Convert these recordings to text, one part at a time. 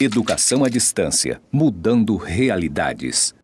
Educação à distância, mudando realidades.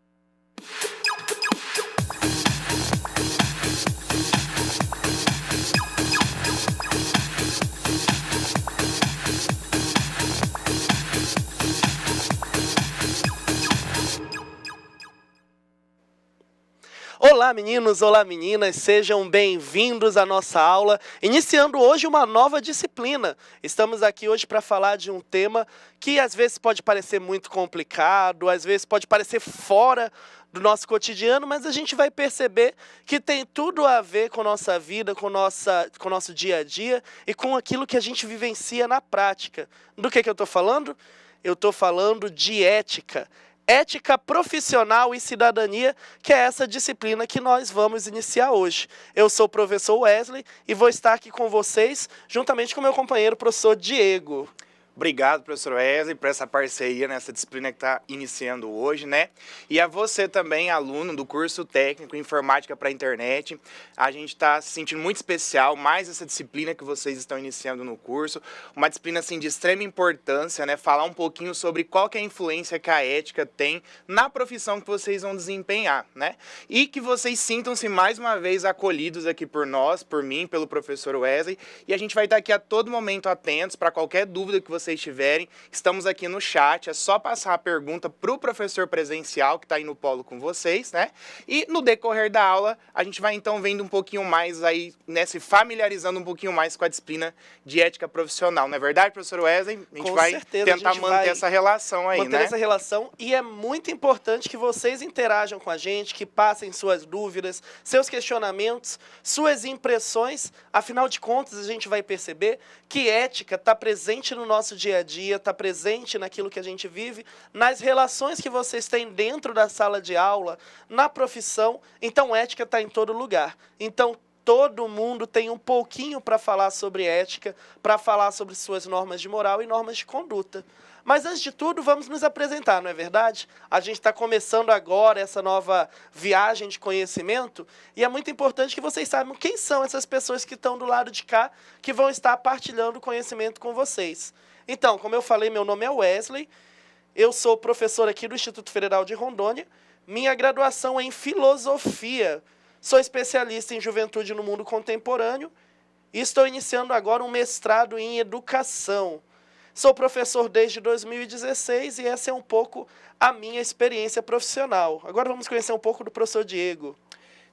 Olá meninos, olá meninas, sejam bem-vindos à nossa aula, iniciando hoje uma nova disciplina. Estamos aqui hoje para falar de um tema que às vezes pode parecer muito complicado, às vezes pode parecer fora do nosso cotidiano, mas a gente vai perceber que tem tudo a ver com a nossa vida, com o nosso dia a dia e com aquilo que a gente vivencia na prática. Do que eu estou falando? Eu estou falando de ética. Ética profissional e cidadania, que é essa disciplina que nós vamos iniciar hoje. Eu sou o professor Wesley e vou estar aqui com vocês, juntamente com meu companheiro, professor Diego. Obrigado, professor Wesley, por essa parceria nessa disciplina que está iniciando hoje, né? E a você também, aluno do curso técnico Informática para a Internet. A gente está se sentindo muito especial, mais essa disciplina que vocês estão iniciando no curso. Uma disciplina, assim, de extrema importância, né? Falar um pouquinho sobre qual que é a influência que a ética tem na profissão que vocês vão desempenhar, né? E que vocês sintam-se mais uma vez acolhidos aqui por nós, por mim, pelo professor Wesley. E a gente vai estar aqui a todo momento atentos para qualquer dúvida que vocês tiverem. Estamos aqui no chat, é só passar a pergunta para o professor presencial que está aí no polo com vocês, né? E no decorrer da aula, a gente vai então vendo um pouquinho mais aí, né, se familiarizando um pouquinho mais com a disciplina de ética profissional, não é verdade, professor Wesley? A gente vai tentar manter essa relação aí, né? Manter essa relação, e é muito importante que vocês interajam com a gente, que passem suas dúvidas, seus questionamentos, suas impressões. Afinal de contas, a gente vai perceber que ética está presente no nosso dia a dia, está presente naquilo que a gente vive, nas relações que vocês têm dentro da sala de aula, na profissão. Então, ética está em todo lugar. Então, todo mundo tem um pouquinho para falar sobre ética, para falar sobre suas normas de moral e normas de conduta. Mas, antes de tudo, vamos nos apresentar, não é verdade? A gente está começando agora essa nova viagem de conhecimento e é muito importante que vocês saibam quem são essas pessoas que estão do lado de cá, que vão estar partilhando conhecimento com vocês. Então, como eu falei, meu nome é Wesley, eu sou professor aqui do Instituto Federal de Rondônia, minha graduação é em Filosofia, sou especialista em Juventude no Mundo Contemporâneo e estou iniciando agora um mestrado em Educação. Sou professor desde 2016 e essa é um pouco a minha experiência profissional. Agora vamos conhecer um pouco do professor Diego.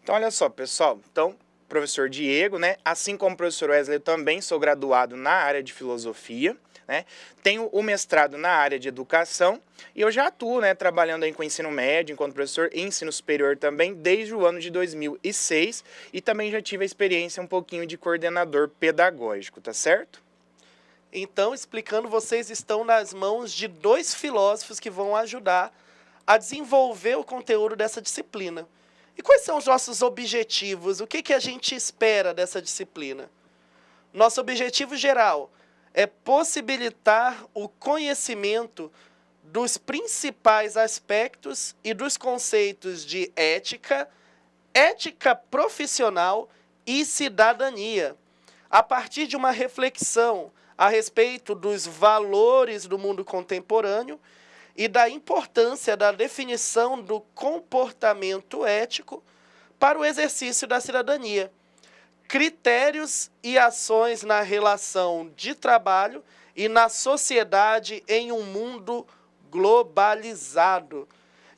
Então, olha só, pessoal. Então, professor Diego, né? Assim como o professor Wesley, eu também sou graduado na área de Filosofia, né? Tenho o mestrado na área de Educação e eu já atuo, né, trabalhando aí com ensino médio, enquanto professor e ensino superior também, desde o ano de 2006 e também já tive a experiência um pouquinho de coordenador pedagógico, tá certo? Então, explicando, vocês estão nas mãos de dois filósofos que vão ajudar a desenvolver o conteúdo dessa disciplina. E quais são os nossos objetivos? O que a gente espera dessa disciplina? Nosso objetivo geral é possibilitar o conhecimento dos principais aspectos e dos conceitos de ética, ética profissional e cidadania, a partir de uma reflexão a respeito dos valores do mundo contemporâneo e da importância da definição do comportamento ético para o exercício da cidadania, critérios e ações na relação de trabalho e na sociedade em um mundo globalizado.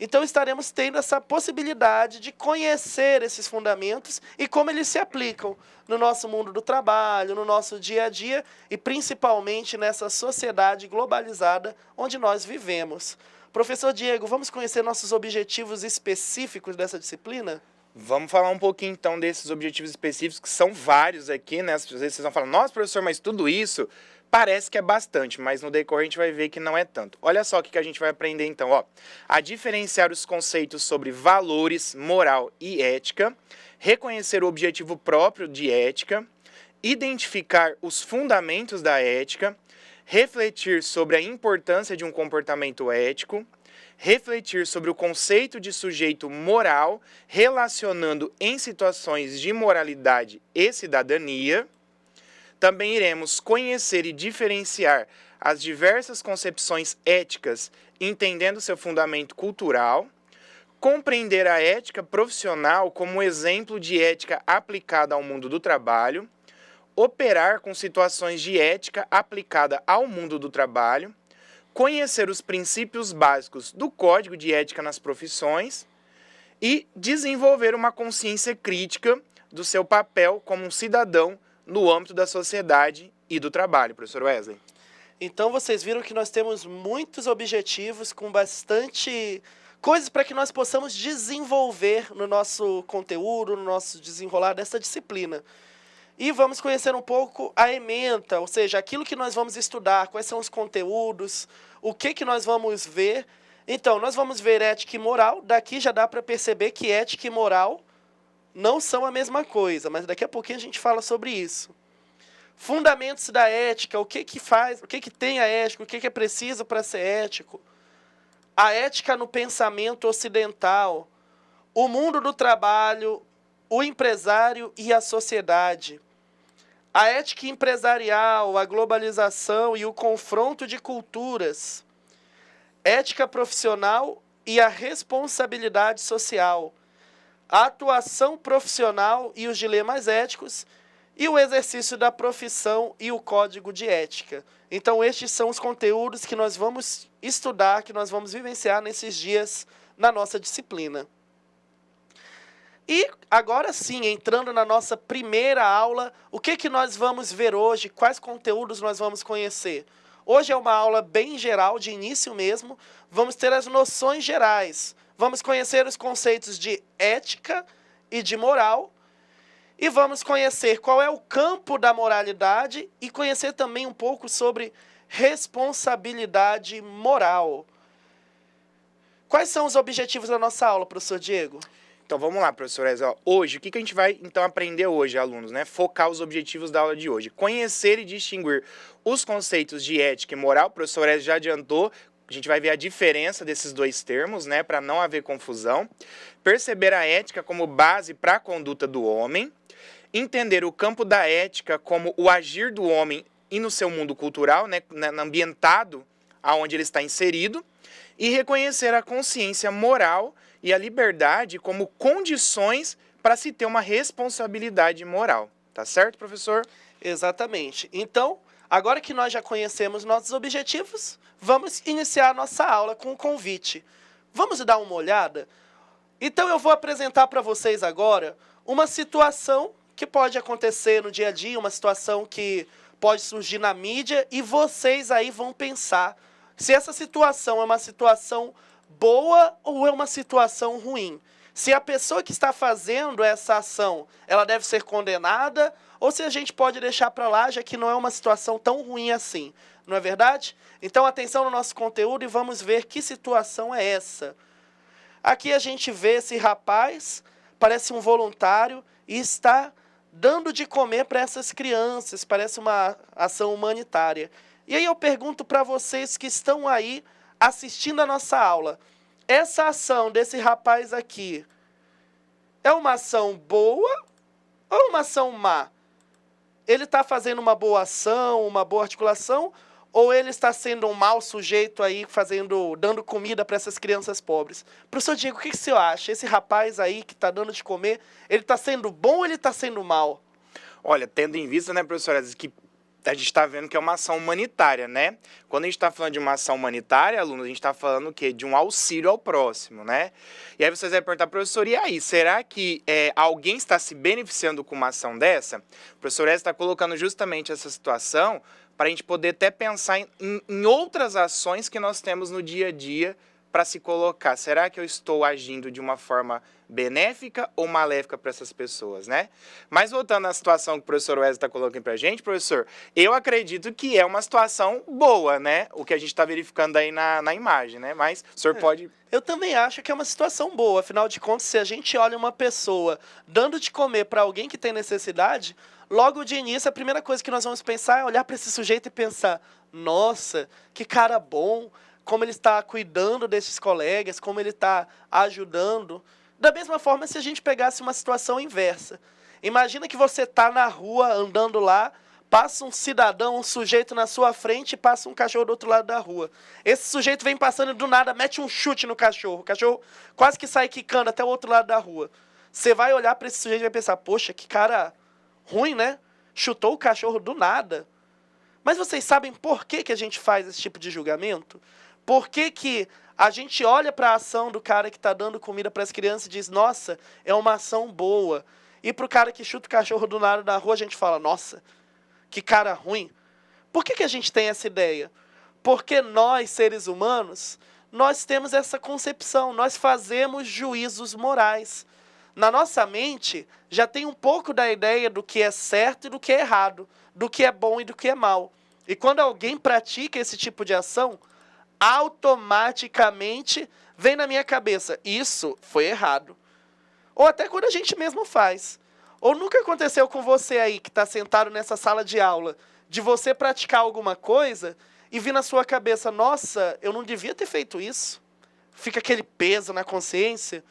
Então, estaremos tendo essa possibilidade de conhecer esses fundamentos e como eles se aplicam no nosso mundo do trabalho, no nosso dia a dia e principalmente nessa sociedade globalizada onde nós vivemos. Professor Diego, vamos conhecer nossos objetivos específicos dessa disciplina? Vamos falar um pouquinho, então, desses objetivos específicos, que são vários aqui, né? Às vezes vocês vão falar, nossa, professor, mas tudo isso parece que é bastante, mas no decorrer a gente vai ver que não é tanto. Olha só o que a gente vai aprender, então, ó. A diferenciar os conceitos sobre valores, moral e ética, reconhecer o objetivo próprio de ética, identificar os fundamentos da ética, refletir sobre a importância de um comportamento ético, refletir sobre o conceito de sujeito moral, relacionando em situações de moralidade e cidadania, Também iremos conhecer e diferenciar as diversas concepções éticas, entendendo seu fundamento cultural, compreender a ética profissional como exemplo de ética aplicada ao mundo do trabalho, operar com situações de ética aplicada ao mundo do trabalho, conhecer os princípios básicos do Código de Ética nas Profissões e desenvolver uma consciência crítica do seu papel como um cidadão no âmbito da sociedade e do trabalho, professor Wesley. Então, vocês viram que nós temos muitos objetivos com bastante coisas para que nós possamos desenvolver no nosso conteúdo, no nosso desenrolar dessa disciplina. E vamos conhecer um pouco a ementa, ou seja, aquilo que nós vamos estudar, quais são os conteúdos, o que nós vamos ver. Então, nós vamos ver ética e moral. Daqui já dá para perceber que ética e moral não são a mesma coisa, mas daqui a pouquinho a gente fala sobre isso. Fundamentos da ética, o que faz, o que tem a ética, o que é preciso para ser ético. A ética no pensamento ocidental, o mundo do trabalho, o empresário e a sociedade. A ética empresarial, a globalização e o confronto de culturas. Ética profissional e a responsabilidade social. A atuação profissional e os dilemas éticos. E o exercício da profissão e o código de ética. Então, estes são os conteúdos que nós vamos estudar, que nós vamos vivenciar nesses dias na nossa disciplina. E agora sim, entrando na nossa primeira aula, o que nós vamos ver hoje? Quais conteúdos nós vamos conhecer? Hoje é uma aula bem geral, de início mesmo. Vamos ter as noções gerais. Vamos conhecer os conceitos de ética e de moral. E vamos conhecer qual é o campo da moralidade e conhecer também um pouco sobre responsabilidade moral. Quais são os objetivos da nossa aula, professor Diego? Então vamos lá, professor Wesley. Hoje, o que a gente vai então aprender hoje, alunos, né? Focar os objetivos da aula de hoje. Conhecer e distinguir os conceitos de ética e moral. O professor Wesley já adiantou. A gente vai ver a diferença desses dois termos, né? Para não haver confusão. Perceber a ética como base para a conduta do homem. Entender o campo da ética como o agir do homem e no seu mundo cultural, né, ambientado aonde ele está inserido, e reconhecer a consciência moral e a liberdade como condições para se ter uma responsabilidade moral. Tá certo, professor? Exatamente. Então, agora que nós já conhecemos nossos objetivos, vamos iniciar a nossa aula com um convite. Vamos dar uma olhada? Então, eu vou apresentar para vocês agora uma situação que pode acontecer no dia a dia, uma situação que pode surgir na mídia, e vocês aí vão pensar se essa situação é uma situação boa ou é uma situação ruim. Se a pessoa que está fazendo essa ação, ela deve ser condenada, ou se a gente pode deixar para lá, já que não é uma situação tão ruim assim. Não é verdade? Então, atenção no nosso conteúdo e vamos ver que situação é essa. Aqui a gente vê esse rapaz, parece um voluntário, e está dando de comer para essas crianças, parece uma ação humanitária. E aí eu pergunto para vocês que estão aí assistindo a nossa aula, essa ação desse rapaz aqui é uma ação boa ou uma ação má? Ele está fazendo uma boa ação, uma boa articulação, ou ele está sendo um mau sujeito aí, dando comida para essas crianças pobres? Professor Diego, o que o senhor acha? Esse rapaz aí que está dando de comer, ele está sendo bom ou ele está sendo mal? Olha, tendo em vista, né, professora, que a gente está vendo que é uma ação humanitária, né? Quando a gente está falando de uma ação humanitária, alunos, a gente está falando o quê? De um auxílio ao próximo, né? E aí vocês vão perguntar, professor, e aí, será que alguém está se beneficiando com uma ação dessa? O professor está colocando justamente essa situação para a gente poder até pensar em outras ações que nós temos no dia a dia para se colocar. Será que eu estou agindo de uma forma benéfica ou maléfica para essas pessoas, né? Mas voltando à situação que o professor Wesley está colocando para a gente, professor, eu acredito que é uma situação boa, né? O que a gente está verificando aí na imagem, né? Mas o senhor pode... Eu também acho que é uma situação boa. Afinal de contas, se a gente olha uma pessoa dando de comer para alguém que tem necessidade, logo de início, a primeira coisa que nós vamos pensar é olhar para esse sujeito e pensar, nossa, que cara bom, como ele está cuidando desses colegas, como ele está ajudando. Da mesma forma, se a gente pegasse uma situação inversa. Imagina que você está na rua, andando lá, Passa um cidadão, um sujeito na sua frente e passa um cachorro do outro lado da rua. Esse sujeito vem passando do nada, mete um chute no cachorro. O cachorro quase que sai quicando até o outro lado da rua. Você vai olhar para esse sujeito e vai pensar, poxa, que cara ruim, né? Chutou o cachorro do nada. Mas vocês sabem por que, que a gente faz esse tipo de julgamento? Por que, que a gente olha para a ação do cara que está dando comida para as crianças e diz, nossa, é uma ação boa. E para o cara que chuta o cachorro do nada na rua, a gente fala, nossa, que cara ruim. Por que, que a gente tem essa ideia? Porque nós, seres humanos, nós temos essa concepção, nós fazemos juízos morais. Na nossa mente, já tem um pouco da ideia do que é certo e do que é errado, do que é bom e do que é mal. E quando alguém pratica esse tipo de ação, automaticamente vem na minha cabeça, isso foi errado. Ou até quando a gente mesmo faz. Ou nunca aconteceu com você aí, que está sentado nessa sala de aula, de você praticar alguma coisa e vir na sua cabeça, nossa, eu não devia ter feito isso. Fica aquele peso na consciência.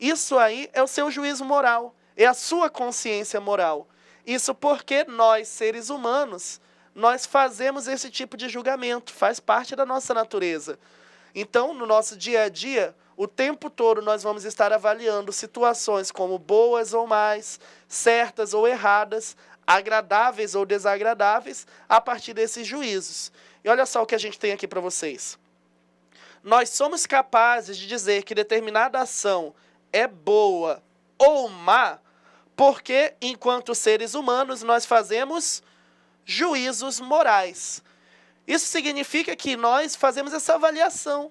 Isso aí é o seu juízo moral, é a sua consciência moral. Isso porque nós, seres humanos, nós fazemos esse tipo de julgamento, faz parte da nossa natureza. Então, no nosso dia a dia, o tempo todo nós vamos estar avaliando situações como boas ou mais, certas ou erradas, agradáveis ou desagradáveis, a partir desses juízos. E olha só o que a gente tem aqui para vocês. Nós somos capazes de dizer que determinada ação é boa ou má, porque, enquanto seres humanos, nós fazemos juízos morais. Isso significa que nós fazemos essa avaliação,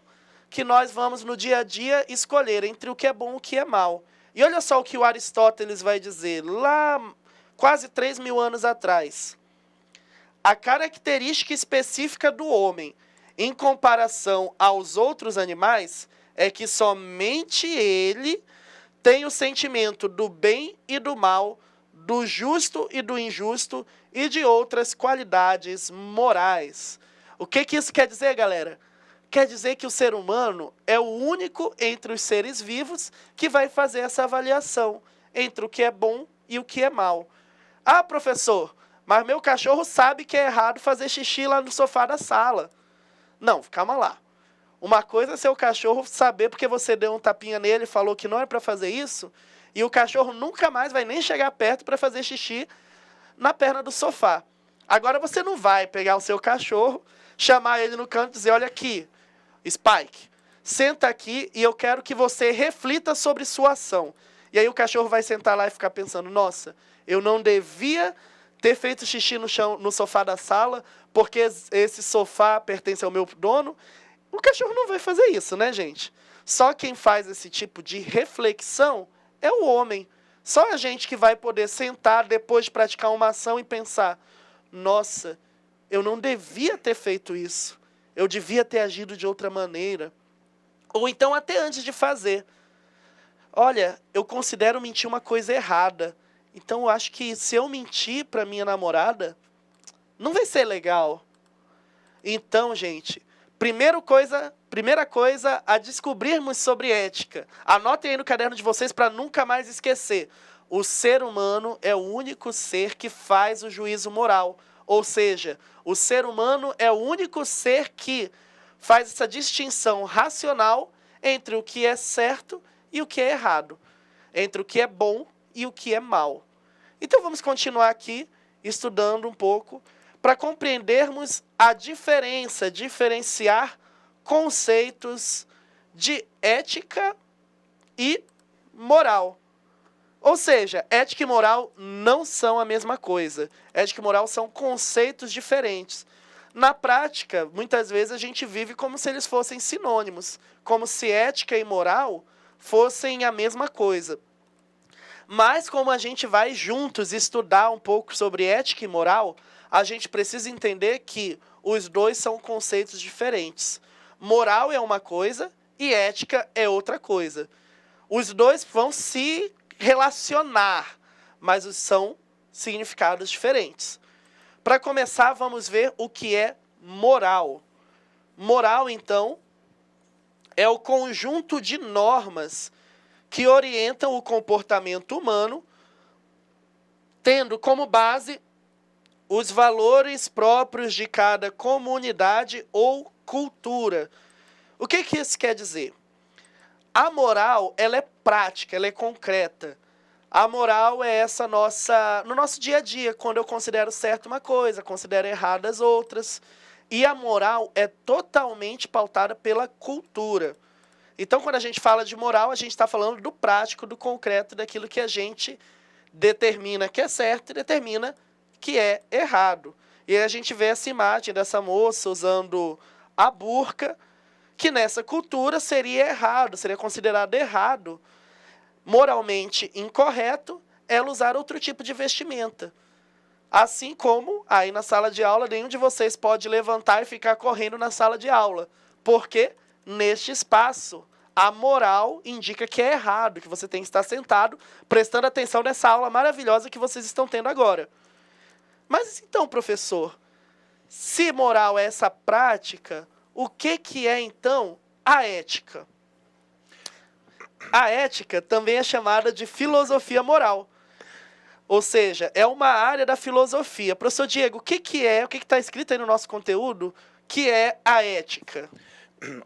que nós vamos no dia a dia escolher entre o que é bom e o que é mal. E olha só o que o Aristóteles vai dizer, lá quase 3.000 anos atrás. A característica específica do homem, em comparação aos outros animais, é que somente ele tem o sentimento do bem e do mal, do justo e do injusto e de outras qualidades morais. O que isso quer dizer, galera? Quer dizer que o ser humano é o único entre os seres vivos que vai fazer essa avaliação entre o que é bom e o que é mal. Ah, professor, mas meu cachorro sabe que é errado fazer xixi lá no sofá da sala. Não, calma lá. Uma coisa é seu cachorro saber porque você deu um tapinha nele e falou que não é para fazer isso, e o cachorro nunca mais vai nem chegar perto para fazer xixi na perna do sofá. Agora você não vai pegar o seu cachorro, chamar ele no canto e dizer, olha aqui, Spike, senta aqui e eu quero que você reflita sobre sua ação. E aí o cachorro vai sentar lá e ficar pensando, nossa, eu não devia ter feito xixi no chão, no sofá da sala, porque esse sofá pertence ao meu dono. O cachorro não vai fazer isso, né, gente? Só quem faz esse tipo de reflexão é o homem. Só a gente que vai poder sentar depois de praticar uma ação e pensar, nossa, eu não devia ter feito isso. Eu devia ter agido de outra maneira. Ou então até antes de fazer. Olha, eu considero mentir uma coisa errada. Então eu acho que se eu mentir para minha namorada, não vai ser legal. Então, gente, primeira coisa a descobrirmos sobre ética. Anotem aí no caderno de vocês para nunca mais esquecer. O ser humano é o único ser que faz o juízo moral. Ou seja, o ser humano é o único ser que faz essa distinção racional entre o que é certo e o que é errado. Entre o que é bom e o que é mal. Então vamos continuar aqui estudando um pouco para compreendermos a diferenciar conceitos de ética e moral. Ou seja, ética e moral não são a mesma coisa. Ética e moral são conceitos diferentes. Na prática, muitas vezes a gente vive como se eles fossem sinônimos, como se ética e moral fossem a mesma coisa. Mas como a gente vai juntos estudar um pouco sobre ética e moral, a gente precisa entender que os dois são conceitos diferentes. Moral é uma coisa e ética é outra coisa. Os dois vão se relacionar, mas são significados diferentes. Para começar, vamos ver o que é moral. Moral, então, é o conjunto de normas que orientam o comportamento humano, tendo como base os valores próprios de cada comunidade ou cultura. O que isso quer dizer? A moral, ela é prática, ela é concreta. A moral é essa no nosso dia a dia, quando eu considero certo uma coisa, considero errada as outras. E a moral é totalmente pautada pela cultura. Então, quando a gente fala de moral, a gente está falando do prático, do concreto, daquilo que a gente determina que é certo e determina que é errado. E aí a gente vê essa imagem dessa moça usando a burca, que nessa cultura seria errado, seria considerado errado, moralmente incorreto, ela usar outro tipo de vestimenta. Assim como, aí na sala de aula, nenhum de vocês pode levantar e ficar correndo na sala de aula. Porque, neste espaço, a moral indica que é errado, que você tem que estar sentado, prestando atenção nessa aula maravilhosa que vocês estão tendo agora. Mas então, professor, se moral é essa prática, o que é, então, a ética? A ética também é chamada de filosofia moral. Ou seja, é uma área da filosofia. Professor Diego, o que está escrito aí no nosso conteúdo, que é a ética?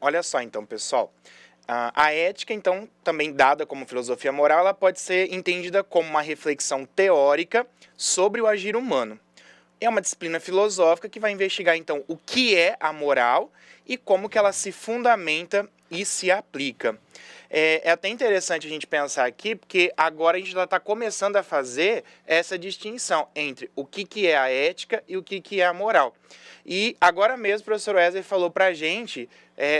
Olha só, então, pessoal. A ética, então, também dada como filosofia moral, ela pode ser entendida como uma reflexão teórica sobre o agir humano. É uma disciplina filosófica que vai investigar, então, o que é a moral e como que ela se fundamenta e se aplica. É até interessante a gente pensar aqui, porque agora a gente já está começando a fazer essa distinção entre o que é a ética e o que é a moral. E agora mesmo o professor Wesley falou para a gente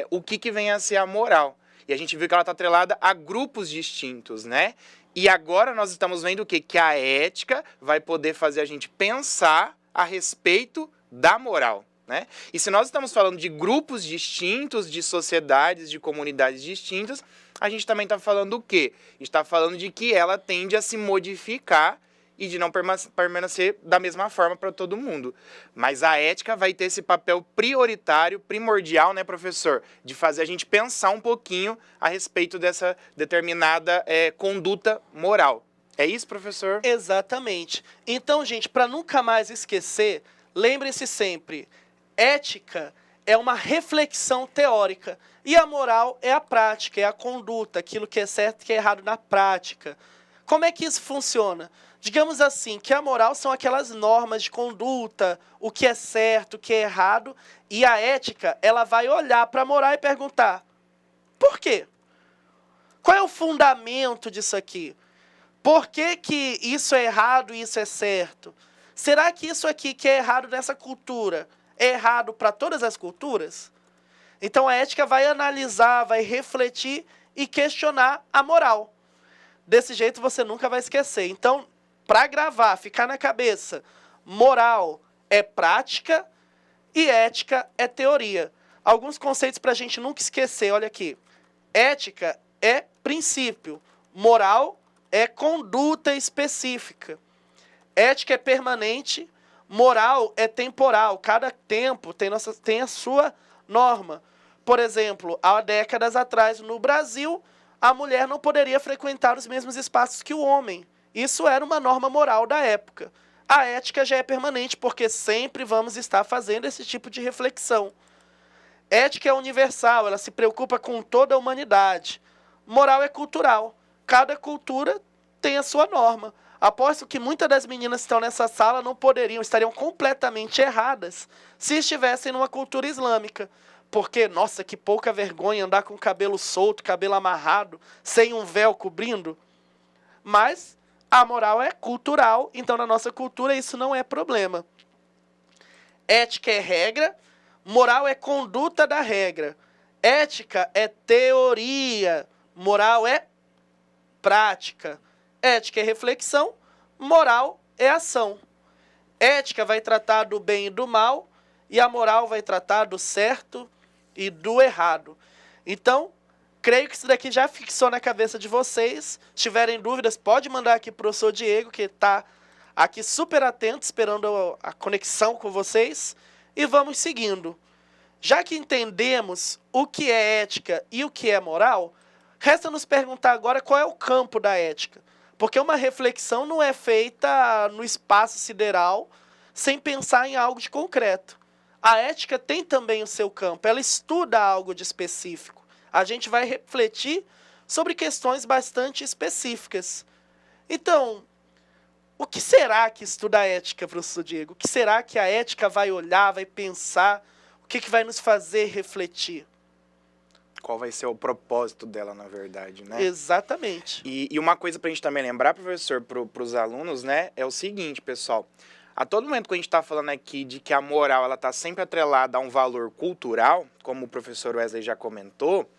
o que vem a ser a moral. E a gente viu que ela está atrelada a grupos distintos, né? E agora nós estamos vendo o quê? Que a ética vai poder fazer a gente pensar a respeito da moral, né? E se nós estamos falando de grupos distintos, de sociedades, de comunidades distintas, a gente também está falando o quê? Está falando de que ela tende a se modificar e de não permanecer da mesma forma para todo mundo. Mas a ética vai ter esse papel prioritário, primordial, né, professor? De fazer a gente pensar um pouquinho a respeito dessa determinada conduta moral. É isso, professor? Exatamente. Então, gente, para nunca mais esquecer, lembre-se sempre, ética é uma reflexão teórica e a moral é a prática, é a conduta, aquilo que é certo e que é errado na prática. Como é que isso funciona? Digamos assim, que a moral são aquelas normas de conduta, o que é certo, o que é errado, e a ética, ela vai olhar para a moral e perguntar, por quê? Qual é o fundamento disso aqui? Por que isso é errado e isso é certo? Será que isso aqui que é errado nessa cultura é errado para todas as culturas? Então a ética vai analisar, vai refletir e questionar a moral. Desse jeito você nunca vai esquecer. Então, para gravar, ficar na cabeça, moral é prática e ética é teoria. Alguns conceitos para a gente nunca esquecer, olha aqui. Ética é princípio, moral é conduta específica. Ética é permanente, moral é temporal. Cada tempo tem a sua norma. Por exemplo, há décadas atrás, no Brasil, a mulher não poderia frequentar os mesmos espaços que o homem. Isso era uma norma moral da época. A ética já é permanente, porque sempre vamos estar fazendo esse tipo de reflexão. Ética é universal, ela se preocupa com toda a humanidade. Moral é cultural. Cada cultura tem a sua norma. Aposto que muitas das meninas que estão nessa sala estariam completamente erradas se estivessem numa cultura islâmica. Porque, nossa, que pouca vergonha andar com o cabelo solto, cabelo amarrado, sem um véu cobrindo. Mas a moral é cultural, então na nossa cultura isso não é problema. Ética é regra, moral é conduta da regra. Ética é teoria, moral é prática. Ética é reflexão, moral é ação. Ética vai tratar do bem e do mal, e a moral vai tratar do certo e do errado. Então, creio que isso daqui já fixou na cabeça de vocês. Se tiverem dúvidas, pode mandar aqui para o professor Diego, que está aqui super atento, esperando a conexão com vocês. E vamos seguindo. Já que entendemos o que é ética e o que é moral, resta nos perguntar agora qual é o campo da ética. Porque uma reflexão não é feita no espaço sideral, sem pensar em algo de concreto. A ética tem também o seu campo, ela estuda algo de específico. A gente vai refletir sobre questões bastante específicas. Então, o que será que estuda a ética, professor Diego? O que será que a ética vai olhar, vai pensar? O que vai nos fazer refletir? Qual vai ser o propósito dela, na verdade, né? Exatamente. E uma coisa para a gente também lembrar, professor, para os alunos, né, é o seguinte, pessoal. A todo momento que a gente está falando aqui de que a moral ela está sempre atrelada a um valor cultural, como o professor Wesley já comentou,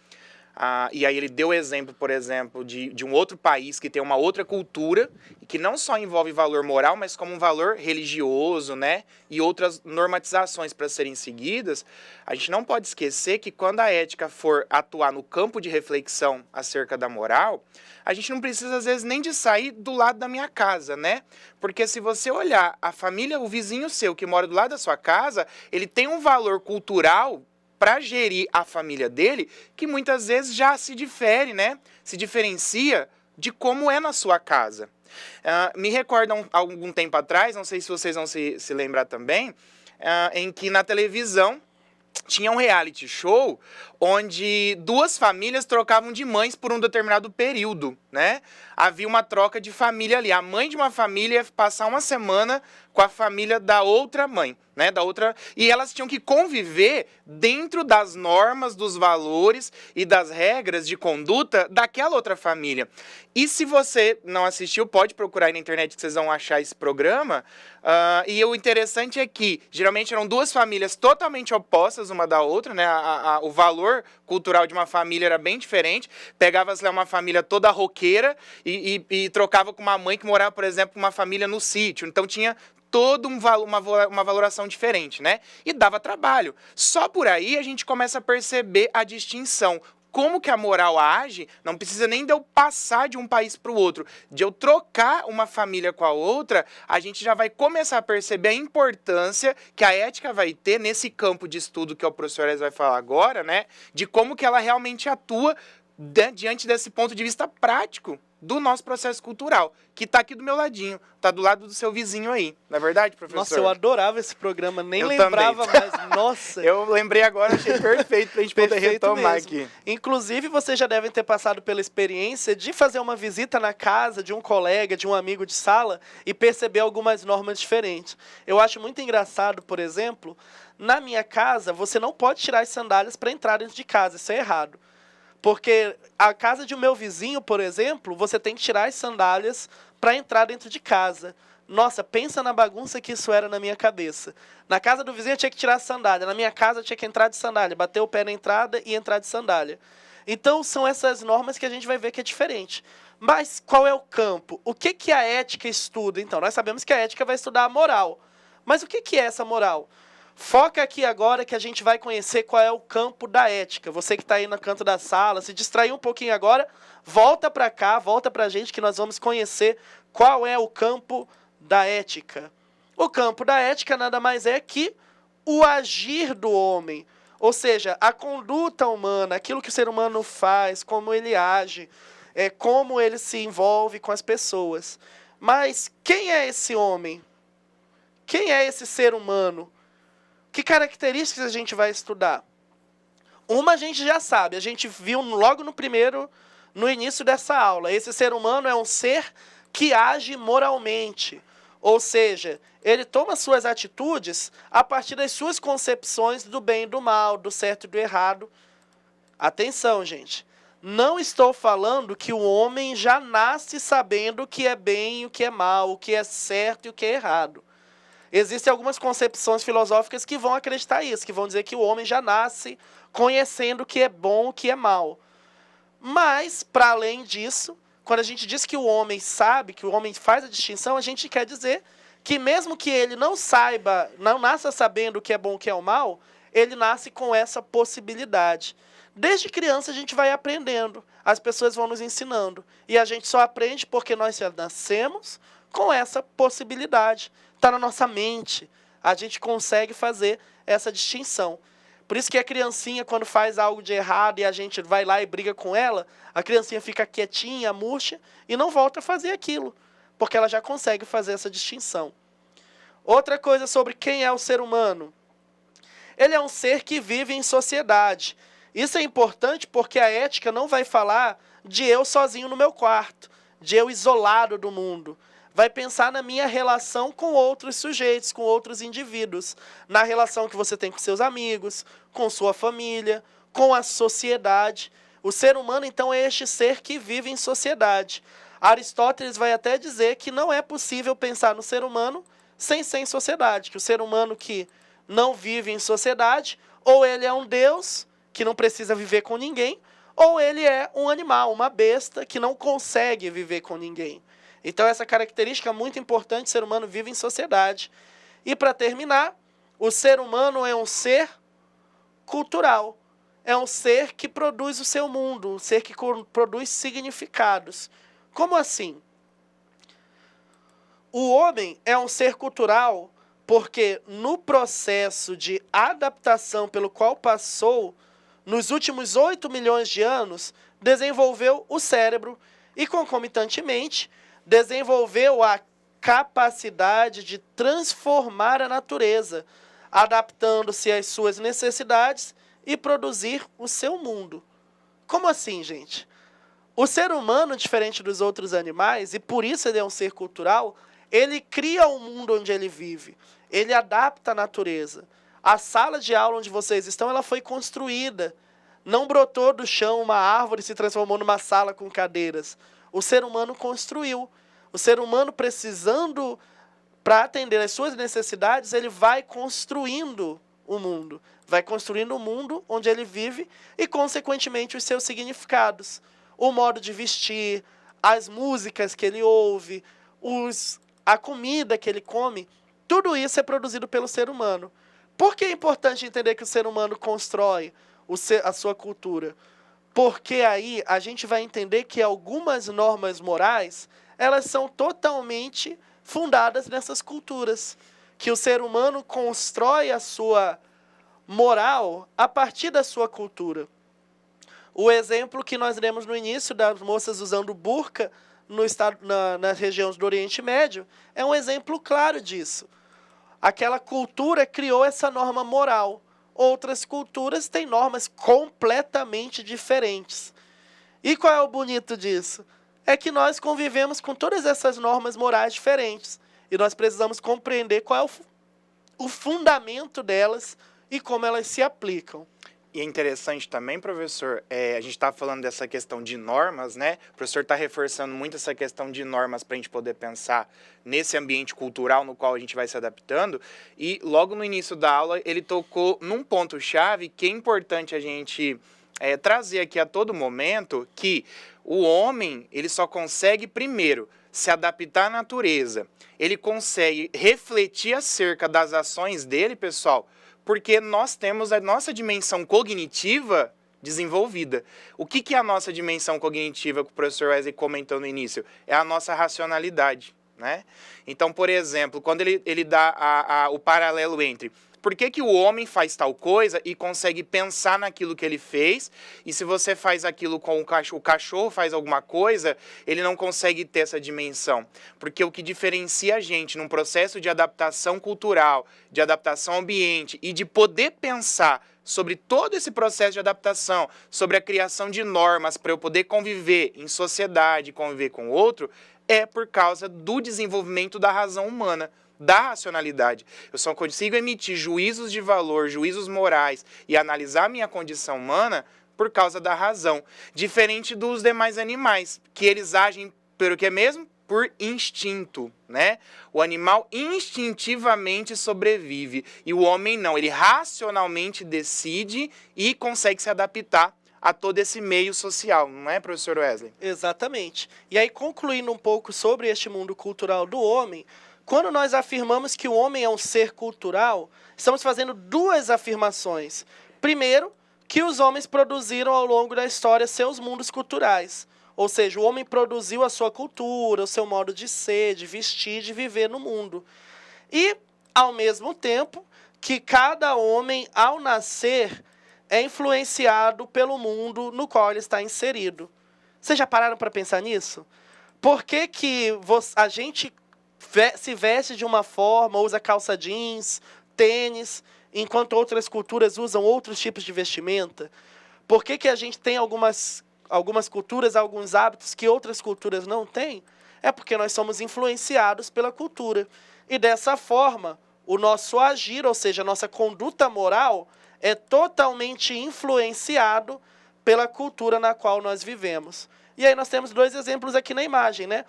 e aí ele deu o exemplo, por exemplo, de um outro país que tem uma outra cultura e que não só envolve valor moral, mas como um valor religioso, né? E outras normatizações para serem seguidas. A gente não pode esquecer que quando a ética for atuar no campo de reflexão acerca da moral, a gente não precisa, às vezes, nem de sair do lado da minha casa, né? Porque se você olhar a família, o vizinho seu que mora do lado da sua casa, ele tem um valor cultural para gerir a família dele, que muitas vezes já se difere, né? Se diferencia de como é na sua casa. Me recordo algum tempo atrás, não sei se vocês vão se lembrar também, em que na televisão tinha um reality show onde duas famílias trocavam de mães por um determinado período, né? Havia uma troca de família ali. A mãe de uma família ia passar uma semana com a família da outra mãe, né? E elas tinham que conviver dentro das normas, dos valores e das regras de conduta daquela outra família. E se você não assistiu, pode procurar aí na internet que vocês vão achar esse programa. E o interessante é que, geralmente, eram duas famílias totalmente opostas uma da outra, né? O valor cultural de uma família era bem diferente. Pegava-se lá uma família toda roqueira e trocava com uma mãe que morava, por exemplo, com uma família no sítio. Então tinha todo uma valoração diferente, né? E dava trabalho. Só por aí a gente começa a perceber a distinção. Como que a moral age, não precisa nem de eu passar de um país para o outro, de eu trocar uma família com a outra, a gente já vai começar a perceber a importância que a ética vai ter nesse campo de estudo que o professor Wesley vai falar agora, né? De como que ela realmente atua diante desse ponto de vista prático do nosso processo cultural, que está aqui do meu ladinho, está do lado do seu vizinho aí. Não é verdade, professor? Nossa, eu adorava esse programa, nem lembrava mais. Nossa! Eu lembrei agora, achei perfeito para a gente poder retomar mesmo. Aqui. Inclusive, vocês já devem ter passado pela experiência de fazer uma visita na casa de um colega, de um amigo de sala e perceber algumas normas diferentes. Eu acho muito engraçado, por exemplo, na minha casa, você não pode tirar as sandálias para entrar dentro de casa, isso é errado. Porque a casa de meu vizinho, por exemplo, você tem que tirar as sandálias para entrar dentro de casa. Nossa, pensa na bagunça que isso era na minha cabeça. Na casa do vizinho eu tinha que tirar a sandália, na minha casa eu tinha que entrar de sandália, bater o pé na entrada e entrar de sandália. Então são essas normas que a gente vai ver que é diferente. Mas qual é o campo? O que a ética estuda? Então, nós sabemos que a ética vai estudar a moral. Mas o que é essa moral? Foca aqui agora que a gente vai conhecer qual é o campo da ética. Você que está aí no canto da sala, se distraiu um pouquinho agora, volta para cá, volta para a gente que nós vamos conhecer qual é o campo da ética. O campo da ética nada mais é que o agir do homem, ou seja, a conduta humana, aquilo que o ser humano faz, como ele age, como ele se envolve com as pessoas. Mas quem é esse homem? Quem é esse ser humano? Que características a gente vai estudar? Uma a gente já sabe, a gente viu logo no início dessa aula. Esse ser humano é um ser que age moralmente. Ou seja, ele toma suas atitudes a partir das suas concepções do bem e do mal, do certo e do errado. Atenção, gente. Não estou falando que o homem já nasce sabendo o que é bem e o que é mal, o que é certo e o que é errado. Existem algumas concepções filosóficas que vão acreditar isso, que vão dizer que o homem já nasce conhecendo o que é bom e o que é mal. Mas, para além disso, quando a gente diz que o homem sabe, que o homem faz a distinção, a gente quer dizer que mesmo que ele não saiba, não nasça sabendo o que é bom e o que é o mal, ele nasce com essa possibilidade. Desde criança a gente vai aprendendo, as pessoas vão nos ensinando. E a gente só aprende porque nós já nascemos com essa possibilidade. Está na nossa mente. A gente consegue fazer essa distinção. Por isso que a criancinha, quando faz algo de errado e a gente vai lá e briga com ela, a criancinha fica quietinha, murcha e não volta a fazer aquilo. Porque ela já consegue fazer essa distinção. Outra coisa sobre quem é o ser humano. Ele é um ser que vive em sociedade. Isso é importante porque a ética não vai falar de eu sozinho no meu quarto, de eu isolado do mundo. Vai pensar na minha relação com outros sujeitos, com outros indivíduos, na relação que você tem com seus amigos, com sua família, com a sociedade. O ser humano, então, é este ser que vive em sociedade. Aristóteles vai até dizer que não é possível pensar no ser humano sem ser em sociedade, que o ser humano que não vive em sociedade, ou ele é um deus que não precisa viver com ninguém, ou ele é um animal, uma besta que não consegue viver com ninguém. Então essa característica é muito importante, o ser humano vive em sociedade. E para terminar, o ser humano é um ser cultural. É um ser que produz o seu mundo, um ser que produz significados. Como assim? O homem é um ser cultural porque no processo de adaptação pelo qual passou, nos últimos 8 milhões de anos, desenvolveu o cérebro e, concomitantemente, desenvolveu a capacidade de transformar a natureza, adaptando-se às suas necessidades e produzir o seu mundo. Como assim, gente? O ser humano, diferente dos outros animais, e por isso ele é um ser cultural, ele cria o mundo onde ele vive. Ele adapta a natureza. A sala de aula onde vocês estão, ela foi construída. Não brotou do chão uma árvore e se transformou numa sala com cadeiras. O ser humano construiu. O ser humano, precisando, para atender às suas necessidades, ele vai construindo o mundo. Vai construindo o mundo onde ele vive e, consequentemente, os seus significados. O modo de vestir, as músicas que ele ouve, a comida que ele come, tudo isso é produzido pelo ser humano. Por que é importante entender que o ser humano constrói a sua cultura? Porque aí a gente vai entender que algumas normas morais, elas são totalmente fundadas nessas culturas. Que o ser humano constrói a sua moral a partir da sua cultura. O exemplo que nós demos no início das moças usando burca nas regiões do Oriente Médio é um exemplo claro disso. Aquela cultura criou essa norma moral. Outras culturas têm normas completamente diferentes. E qual é o bonito disso? É que nós convivemos com todas essas normas morais diferentes. E nós precisamos compreender qual é o fundamento delas e como elas se aplicam. E é interessante também, professor, a gente está falando dessa questão de normas, né? O professor está reforçando muito essa questão de normas para a gente poder pensar nesse ambiente cultural no qual a gente vai se adaptando. E logo no início da aula, ele tocou num ponto-chave que é importante a gente trazer aqui a todo momento, que o homem, ele só consegue, primeiro, se adaptar à natureza. Ele consegue refletir acerca das ações dele, pessoal, porque nós temos a nossa dimensão cognitiva desenvolvida. O que é a nossa dimensão cognitiva que o professor Wesley comentou no início? É a nossa racionalidade, né? Então, por exemplo, quando ele dá o paralelo entre por que o homem faz tal coisa e consegue pensar naquilo que ele fez, e se você faz aquilo com o cachorro faz alguma coisa, ele não consegue ter essa dimensão. Porque o que diferencia a gente num processo de adaptação cultural, de adaptação ao ambiente e de poder pensar sobre todo esse processo de adaptação, sobre a criação de normas para eu poder conviver em sociedade, conviver com o outro, é por causa do desenvolvimento da razão humana, da racionalidade. Eu só consigo emitir juízos de valor, juízos morais e analisar a minha condição humana por causa da razão. Diferente dos demais animais, que eles agem pelo que é mesmo? Por instinto, né? O animal instintivamente sobrevive e o homem não. Ele racionalmente decide e consegue se adaptar a todo esse meio social, não é, professor Wesley? Exatamente. E aí, concluindo um pouco sobre este mundo cultural do homem, quando nós afirmamos que o homem é um ser cultural, estamos fazendo duas afirmações. Primeiro, que os homens produziram ao longo da história seus mundos culturais. Ou seja, o homem produziu a sua cultura, o seu modo de ser, de vestir, de viver no mundo. E, ao mesmo tempo, que cada homem, ao nascer, é influenciado pelo mundo no qual ele está inserido. Vocês já pararam para pensar nisso? Por que a gente se veste de uma forma, usa calça jeans, tênis, enquanto outras culturas usam outros tipos de vestimenta? Por que que a gente tem algumas culturas, alguns hábitos que outras culturas não têm? É porque nós somos influenciados pela cultura. E dessa forma, o nosso agir, ou seja, a nossa conduta moral, é totalmente influenciado pela cultura na qual nós vivemos. E aí nós temos 2 exemplos aqui na imagem, né?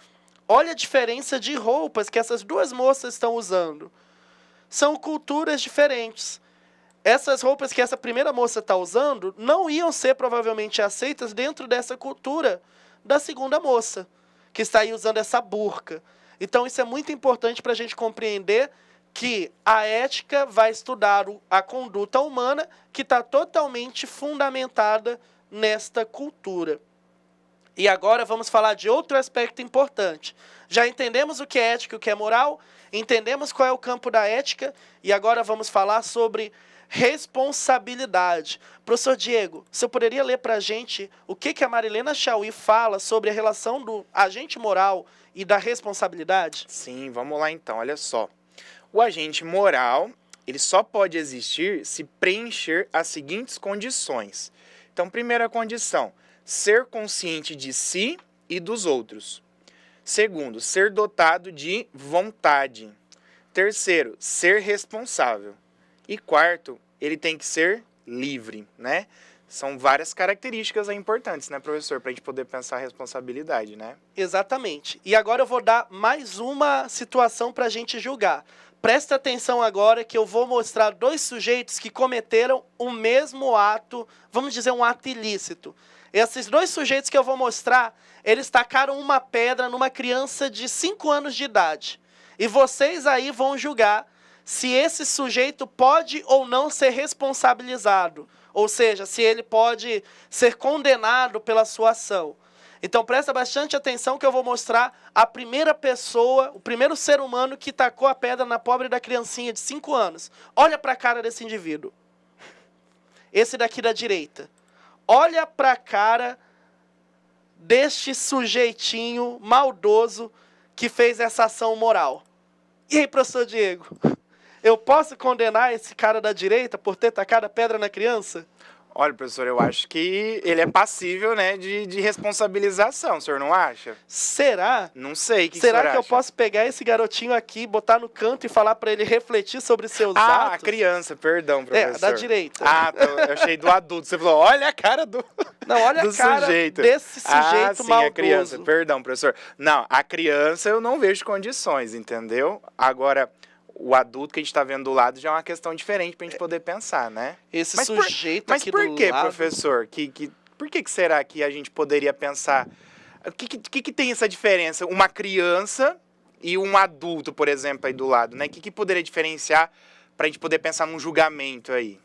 Olha a diferença de roupas que essas 2 moças estão usando. São culturas diferentes. Essas roupas que essa primeira moça está usando não iam ser provavelmente aceitas dentro dessa cultura da segunda moça, que está aí usando essa burca. Então isso é muito importante para a gente compreender que a ética vai estudar a conduta humana que está totalmente fundamentada nesta cultura. E agora vamos falar de outro aspecto importante. Já entendemos o que é ética e o que é moral, entendemos qual é o campo da ética, e agora vamos falar sobre responsabilidade. Professor Diego, você poderia ler para a gente o que a Marilena Chauí fala sobre a relação do agente moral e da responsabilidade? Sim, vamos lá então, olha só. O agente moral, ele só pode existir se preencher as seguintes condições. Então, primeira condição, ser consciente de si e dos outros. Segundo, ser dotado de vontade. Terceiro, ser responsável. E quarto, ele tem que ser livre, né? São várias características importantes, né, professor, para a gente poder pensar a responsabilidade, né? Exatamente. E agora eu vou dar mais uma situação para a gente julgar. Presta atenção agora que eu vou mostrar 2 sujeitos que cometeram o mesmo ato, vamos dizer, um ato ilícito. Esses 2 sujeitos que eu vou mostrar, eles tacaram uma pedra numa criança de 5 anos de idade. E vocês aí vão julgar se esse sujeito pode ou não ser responsabilizado. Ou seja, se ele pode ser condenado pela sua ação. Então presta bastante atenção que eu vou mostrar a primeira pessoa, o primeiro ser humano que tacou a pedra na pobre da criancinha de 5 anos. Olha para a cara desse indivíduo. Esse daqui da direita. Olha para a cara deste sujeitinho maldoso que fez essa ação moral. E aí, professor Diego, eu posso condenar esse cara da direita por ter tacado a pedra na criança? Olha, professor, eu acho que ele é passível, né, de responsabilização, o senhor não acha? Será? Não sei, o que Será o senhor que eu acha? posso pegar esse garotinho aqui, botar no canto e falar para ele refletir sobre seus Ah, a atos? criança, perdão, professor. Da direita. Ah, eu achei do adulto. Você falou, olha a cara do Não, olha do a cara sujeito. desse sujeito sim, maldoso. a criança. Perdão, professor. Não, a criança eu não vejo condições, entendeu? Agora, o adulto que a gente está vendo do lado já é uma questão diferente para a gente poder pensar, né? Esse Mas sujeito mas aqui por do que, lado... professor? Por que será que a gente poderia pensar... O que tem essa diferença? Uma criança e um adulto, por exemplo, aí do lado, né? O que poderia diferenciar para a gente poder pensar num julgamento aí?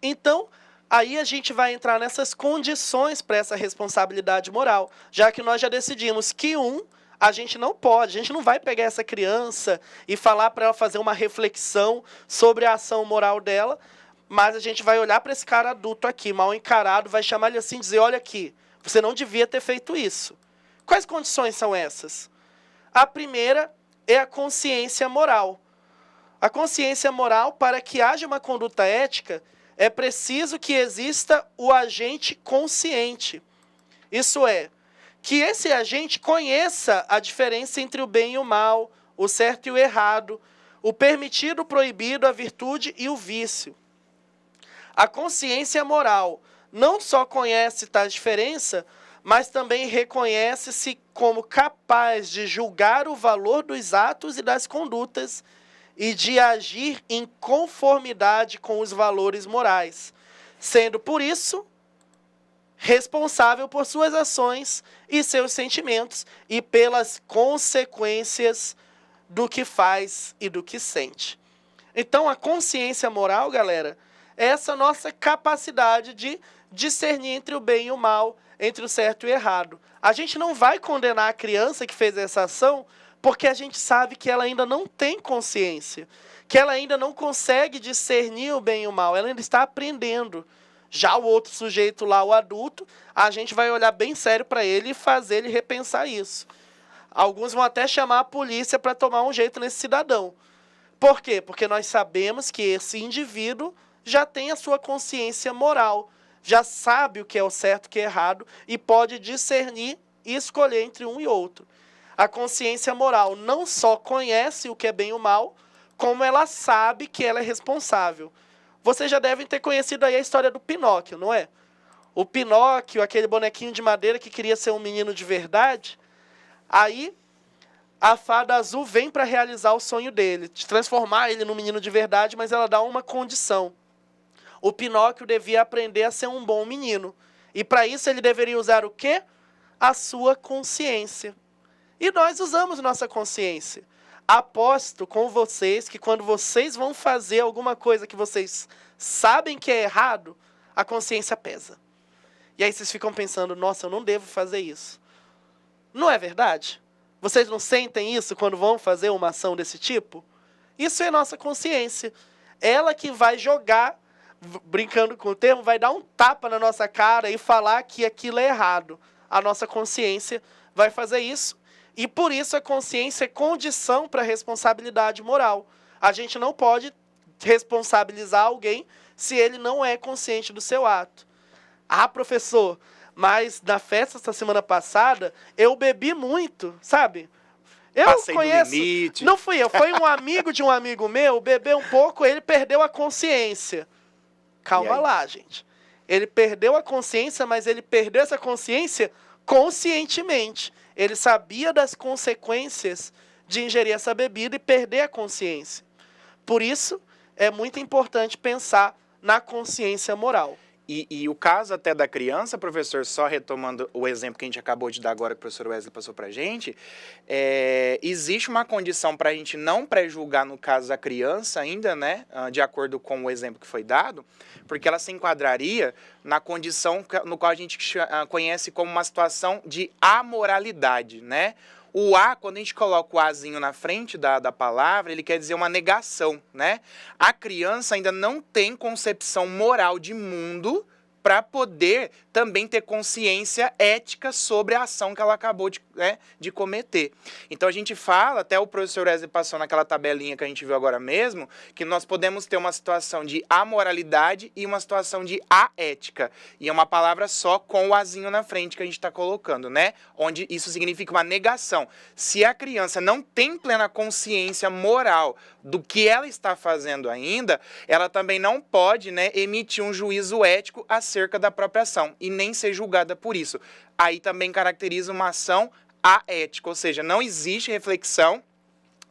Então, aí a gente vai entrar nessas condições para essa responsabilidade moral, já que nós já decidimos que a gente não pode, a gente não vai pegar essa criança e falar para ela fazer uma reflexão sobre a ação moral dela, mas a gente vai olhar para esse cara adulto aqui, mal encarado, vai chamar ele assim e dizer, olha aqui, você não devia ter feito isso. Quais condições são essas? A primeira é a consciência moral. A consciência moral, para que haja uma conduta ética, é preciso que exista o agente consciente. Isso é, que esse agente conheça a diferença entre o bem e o mal, o certo e o errado, o permitido, o proibido, a virtude e o vício. A consciência moral não só conhece tais diferenças, mas também reconhece-se como capaz de julgar o valor dos atos e das condutas e de agir em conformidade com os valores morais, sendo, por isso, responsável por suas ações e seus sentimentos e pelas consequências do que faz e do que sente. Então, a consciência moral, galera, é essa nossa capacidade de discernir entre o bem e o mal, entre o certo e o errado. A gente não vai condenar a criança que fez essa ação porque a gente sabe que ela ainda não tem consciência, que ela ainda não consegue discernir o bem e o mal, ela ainda está aprendendo. Já o outro sujeito lá, o adulto, a gente vai olhar bem sério para ele e fazer ele repensar isso. Alguns vão até chamar a polícia para tomar um jeito nesse cidadão. Por quê? Porque nós sabemos que esse indivíduo já tem a sua consciência moral, já sabe o que é o certo e o que é errado e pode discernir e escolher entre um e outro. A consciência moral não só conhece o que é bem e o mal, como ela sabe que ela é responsável. Vocês já devem ter conhecido aí a história do Pinóquio, não é? O Pinóquio, aquele bonequinho de madeira que queria ser um menino de verdade, aí a fada azul vem para realizar o sonho dele, de transformar ele num menino de verdade, mas ela dá uma condição. O Pinóquio devia aprender a ser um bom menino. E para isso ele deveria usar o quê? A sua consciência. E nós usamos nossa consciência. Aposto com vocês que quando vocês vão fazer alguma coisa que vocês sabem que é errado, a consciência pesa. E aí vocês ficam pensando, nossa, eu não devo fazer isso. Não é verdade? Vocês não sentem isso quando vão fazer uma ação desse tipo? Isso é nossa consciência. Ela que vai jogar, brincando com o termo, vai dar um tapa na nossa cara e falar que aquilo é errado. A nossa consciência vai fazer isso. E por isso a consciência é condição para a responsabilidade moral. A gente não pode responsabilizar alguém se ele não é consciente do seu ato. Ah, professor, mas na festa essa semana passada, eu bebi muito, sabe? Eu Passei conheço. do limite. Não fui eu, foi um amigo de um amigo meu, bebeu um pouco, ele perdeu a consciência. Calma lá, gente. Ele perdeu a consciência, mas ele perdeu essa consciência conscientemente. Ele sabia das consequências de ingerir essa bebida e perder a consciência. Por isso, é muito importante pensar na consciência moral. E o caso até da criança, professor, só retomando o exemplo que a gente acabou de dar agora, que o professor Wesley passou para a gente, existe uma condição para a gente não pré-julgar, no caso da criança ainda, né, de acordo com o exemplo que foi dado, porque ela se enquadraria na condição no qual a gente conhece como uma situação de amoralidade, né? O A, quando a gente coloca o Azinho na frente da palavra, ele quer dizer uma negação, né? A criança ainda não tem concepção moral de mundo para poder também ter consciência ética sobre a ação que ela acabou de cometer. Então a gente fala, até o professor Wesley passou naquela tabelinha que a gente viu agora mesmo, que nós podemos ter uma situação de amoralidade e uma situação de aética. E é uma palavra só com o azinho na frente que a gente está colocando, né? Onde isso significa uma negação. Se a criança não tem plena consciência moral do que ela está fazendo ainda, ela também não pode, né, emitir um juízo ético acerca da própria ação e nem ser julgada por isso. Aí também caracteriza uma ação aética, ou seja, não existe reflexão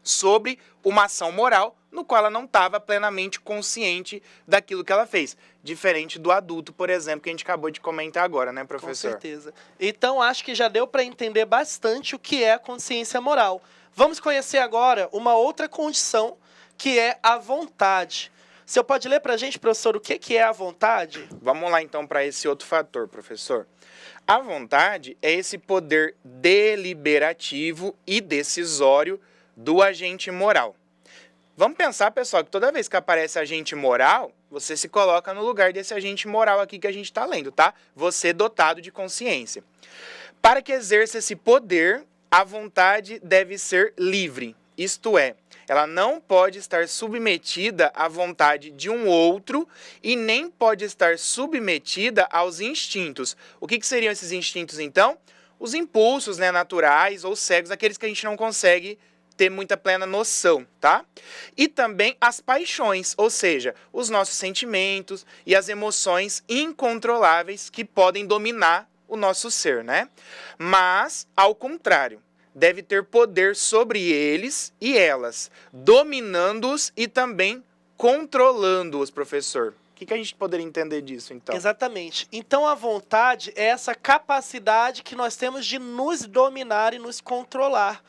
sobre uma ação moral no qual ela não estava plenamente consciente daquilo que ela fez. Diferente do adulto, por exemplo, que a gente acabou de comentar agora, né, professor? Com certeza. Então, acho que já deu para entender bastante o que é a consciência moral. Vamos conhecer agora uma outra condição, que é a vontade. O senhor pode ler para a gente, professor, o que é a vontade? Vamos lá, então, para esse outro fator, professor. A vontade é esse poder deliberativo e decisório do agente moral. Vamos pensar, pessoal, que toda vez que aparece agente moral, você se coloca no lugar desse agente moral aqui que a gente está lendo, tá? Você dotado de consciência. Para que exerça esse poder, a vontade deve ser livre, isto é, ela não pode estar submetida à vontade de um outro e nem pode estar submetida aos instintos. O que seriam esses instintos, então? Os impulsos, né, naturais ou cegos, aqueles que a gente não consegue ter muita plena noção, tá? E também as paixões, ou seja, os nossos sentimentos e as emoções incontroláveis que podem dominar o nosso ser, né? Mas, ao contrário, deve ter poder sobre eles e elas, dominando-os e também controlando-os, professor. O que a gente poderia entender disso, então? Exatamente. Então, a vontade é essa capacidade que nós temos de nos dominar e nos controlar.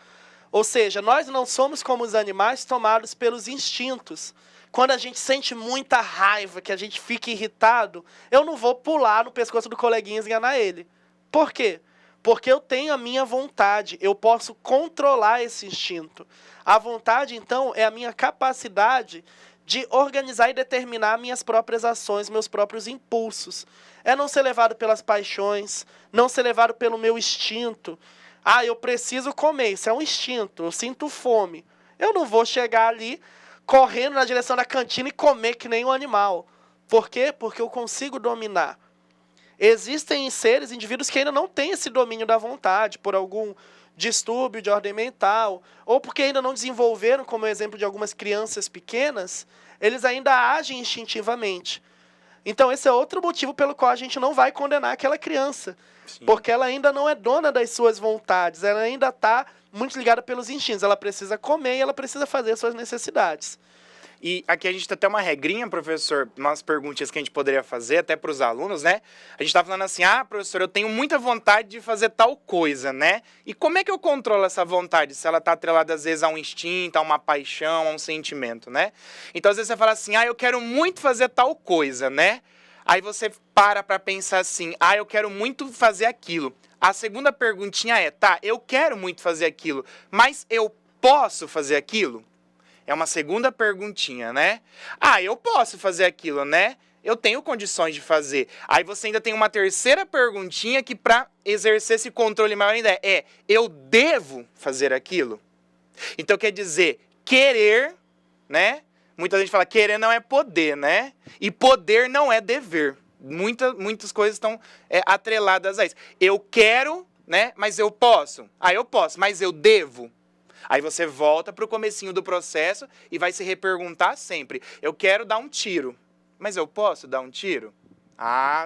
Ou seja, nós não somos como os animais tomados pelos instintos. Quando a gente sente muita raiva, que a gente fica irritado, eu não vou pular no pescoço do coleguinha e enganar ele. Por quê? Porque eu tenho a minha vontade, eu posso controlar esse instinto. A vontade, então, é a minha capacidade de organizar e determinar minhas próprias ações, meus próprios impulsos. É não ser levado pelas paixões, não ser levado pelo meu instinto. Ah, eu preciso comer, isso é um instinto, eu sinto fome. Eu não vou chegar ali correndo na direção da cantina e comer que nem um animal. Por quê? Porque eu consigo dominar. Existem seres, indivíduos que ainda não têm esse domínio da vontade, por algum distúrbio de ordem mental, ou porque ainda não desenvolveram, como o exemplo de algumas crianças pequenas, eles ainda agem instintivamente. Então, esse é outro motivo pelo qual a gente não vai condenar aquela criança. Sim. Porque ela ainda não é dona das suas vontades, ela ainda está muito ligada pelos instintos. Ela precisa comer e ela precisa fazer as suas necessidades. E aqui a gente tem até uma regrinha, professor, umas perguntinhas que a gente poderia fazer até para os alunos, né? A gente está falando assim, professor, eu tenho muita vontade de fazer tal coisa, né? E como é que eu controlo essa vontade? Se ela está atrelada, às vezes, a um instinto, a uma paixão, a um sentimento, né? Então, às vezes, você fala assim, eu quero muito fazer tal coisa, né? Aí você para pensar assim, eu quero muito fazer aquilo. A segunda perguntinha é, eu quero muito fazer aquilo, mas eu posso fazer aquilo? É uma segunda perguntinha, né? Eu posso fazer aquilo, né? Eu tenho condições de fazer. Aí você ainda tem uma terceira perguntinha que, para exercer esse controle maior ainda, eu devo fazer aquilo? Então, quer dizer, querer, né? Muita gente fala, querer não é poder, né? E poder não é dever. Muitas coisas estão atreladas a isso. Eu quero, né? Mas eu posso. Eu posso, mas eu devo. Aí você volta para o comecinho do processo e vai se reperguntar sempre. Eu quero dar um tiro, mas eu posso dar um tiro?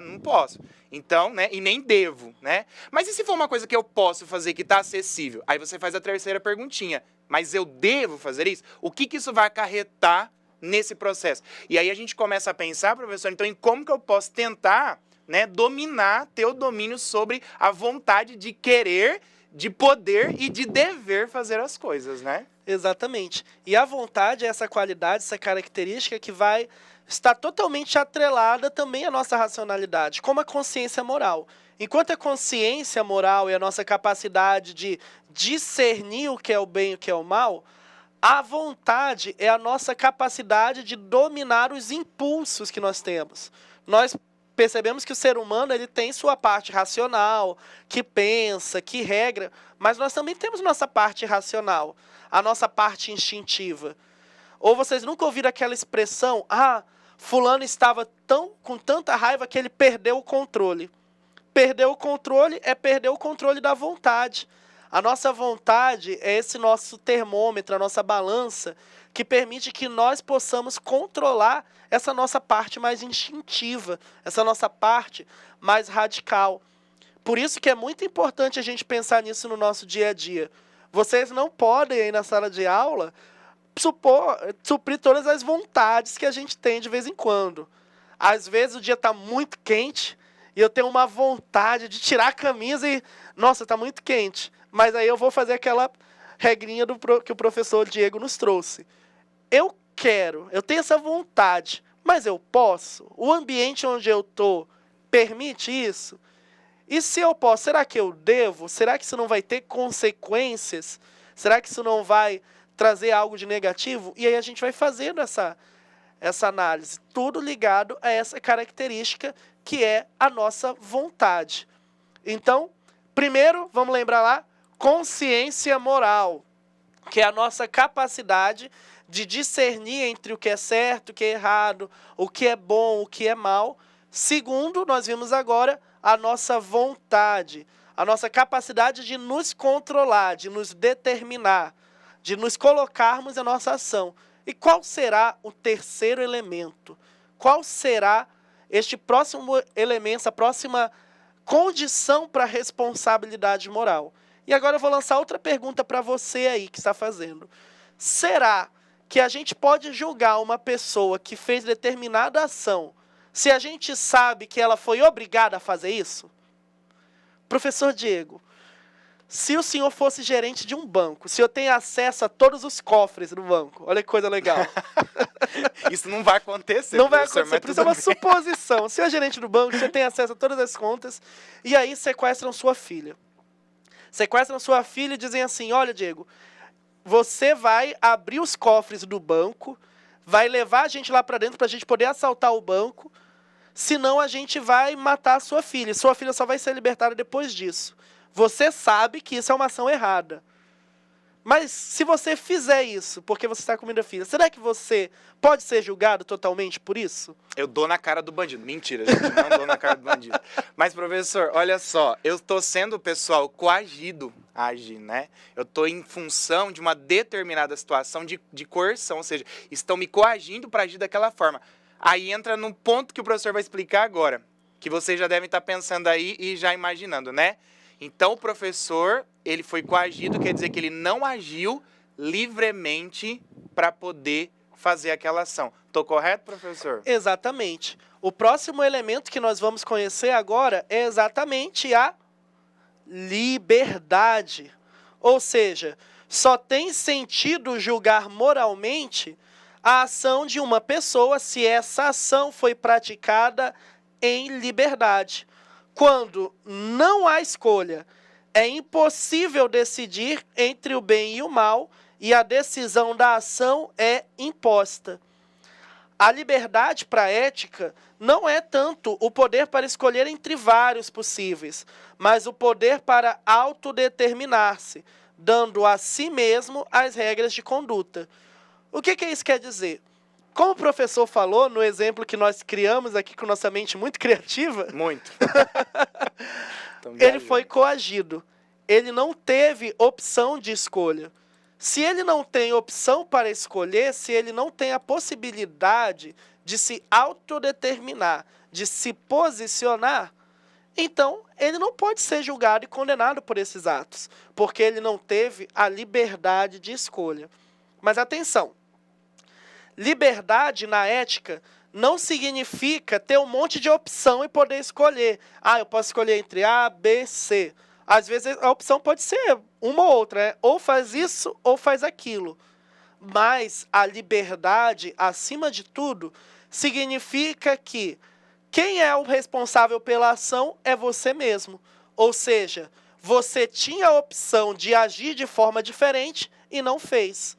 Não posso. Então, né? E nem devo, né? Mas e se for uma coisa que eu posso fazer que está acessível? Aí você faz a terceira perguntinha. Mas eu devo fazer isso? O que isso vai acarretar nesse processo? E aí a gente começa a pensar, professor, então em como que eu posso tentar, né, dominar, ter o domínio sobre a vontade de querer, de poder e de dever fazer as coisas, né? Exatamente. E a vontade é essa qualidade, essa característica que vai estar totalmente atrelada também à nossa racionalidade, como a consciência moral. Enquanto a consciência moral e a nossa capacidade de discernir o que é o bem e o que é o mal, a vontade é a nossa capacidade de dominar os impulsos que nós temos. Nós percebemos que o ser humano ele tem sua parte racional, que pensa, que regra, mas nós também temos nossa parte irracional, a nossa parte instintiva. Ou vocês nunca ouviram aquela expressão, fulano estava com tanta raiva que ele perdeu o controle. Perder o controle é perder o controle da vontade. A nossa vontade é esse nosso termômetro, a nossa balança, que permite que nós possamos controlar essa nossa parte mais instintiva, essa nossa parte mais radical. Por isso que é muito importante a gente pensar nisso no nosso dia a dia. Vocês não podem, aí na sala de aula, suprir todas as vontades que a gente tem de vez em quando. Às vezes o dia está muito quente e eu tenho uma vontade de tirar a camisa e, nossa, está muito quente. Mas aí eu vou fazer aquela regrinha que o professor Diego nos trouxe. Eu tenho essa vontade, mas eu posso? O ambiente onde eu estou permite isso? E se eu posso, será que eu devo? Será que isso não vai ter consequências? Será que isso não vai trazer algo de negativo? E aí a gente vai fazendo essa análise, tudo ligado a essa característica que é a nossa vontade. Então, primeiro, vamos lembrar lá, consciência moral, que é a nossa capacidade de discernir entre o que é certo, o que é errado, o que é bom, o que é mal. Segundo, nós vimos agora a nossa vontade, a nossa capacidade de nos controlar, de nos determinar, de nos colocarmos em nossa ação. E qual será o terceiro elemento? Qual será este próximo elemento, essa próxima condição para a responsabilidade moral? E agora eu vou lançar outra pergunta para você aí que está fazendo. Será que a gente pode julgar uma pessoa que fez determinada ação se a gente sabe que ela foi obrigada a fazer isso? Professor Diego, se o senhor fosse gerente de um banco, se eu tenho acesso a todos os cofres do banco, olha que coisa legal. Isso não vai acontecer. Não vai acontecer, por isso é uma suposição. Se é gerente do banco, você tem acesso a todas as contas, e aí sequestram sua filha. Sequestram sua filha e dizem assim, olha, Diego, você vai abrir os cofres do banco, vai levar a gente lá para dentro para a gente poder assaltar o banco, senão a gente vai matar a sua filha. Sua filha só vai ser libertada depois disso. Você sabe que isso é uma ação errada. Mas se você fizer isso porque você está comendo a filha, será que você pode ser julgado totalmente por isso? Eu dou na cara do bandido. Mentira, gente, não dou na cara do bandido. Mas, professor, olha só, eu estou sendo, pessoal, coagido a agir, né? Eu estou em função de uma determinada situação de coerção, ou seja, estão me coagindo para agir daquela forma. Aí entra no ponto que o professor vai explicar agora, que vocês já devem estar pensando aí e já imaginando, né? Então, o professor, ele foi coagido, quer dizer que ele não agiu livremente para poder fazer aquela ação. Estou correto, professor? Exatamente. O próximo elemento que nós vamos conhecer agora é exatamente a liberdade. Ou seja, só tem sentido julgar moralmente a ação de uma pessoa se essa ação foi praticada em liberdade. Quando não há escolha, é impossível decidir entre o bem e o mal, e a decisão da ação é imposta. A liberdade para a ética não é tanto o poder para escolher entre vários possíveis, mas o poder para autodeterminar-se, dando a si mesmo as regras de conduta. O que isso quer dizer? Como o professor falou no exemplo que nós criamos aqui com nossa mente muito criativa, Muito. ele foi coagido. Ele não teve opção de escolha. Se ele não tem opção para escolher, se ele não tem a possibilidade de se autodeterminar, de se posicionar, então ele não pode ser julgado e condenado por esses atos, porque ele não teve a liberdade de escolha. Mas atenção, liberdade na ética não significa ter um monte de opção e poder escolher. Ah, eu posso escolher entre A, B, C. Às vezes a opção pode ser uma ou outra, né? Ou faz isso ou faz aquilo. Mas a liberdade, acima de tudo, significa que quem é o responsável pela ação é você mesmo. Ou seja, você tinha a opção de agir de forma diferente e não fez.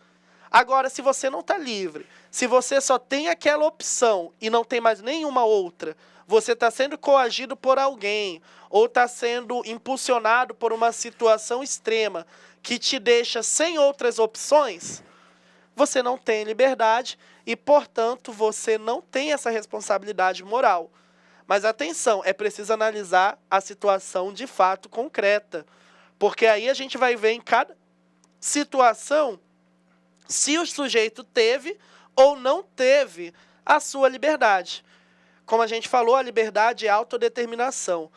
Agora, se você não está livre, se você só tem aquela opção e não tem mais nenhuma outra, você está sendo coagido por alguém ou está sendo impulsionado por uma situação extrema que te deixa sem outras opções, você não tem liberdade e, portanto, você não tem essa responsabilidade moral. Mas atenção, é preciso analisar a situação de fato concreta, porque aí a gente vai ver em cada situação se o sujeito teve ou não teve a sua liberdade. Como a gente falou, a liberdade é autodeterminação.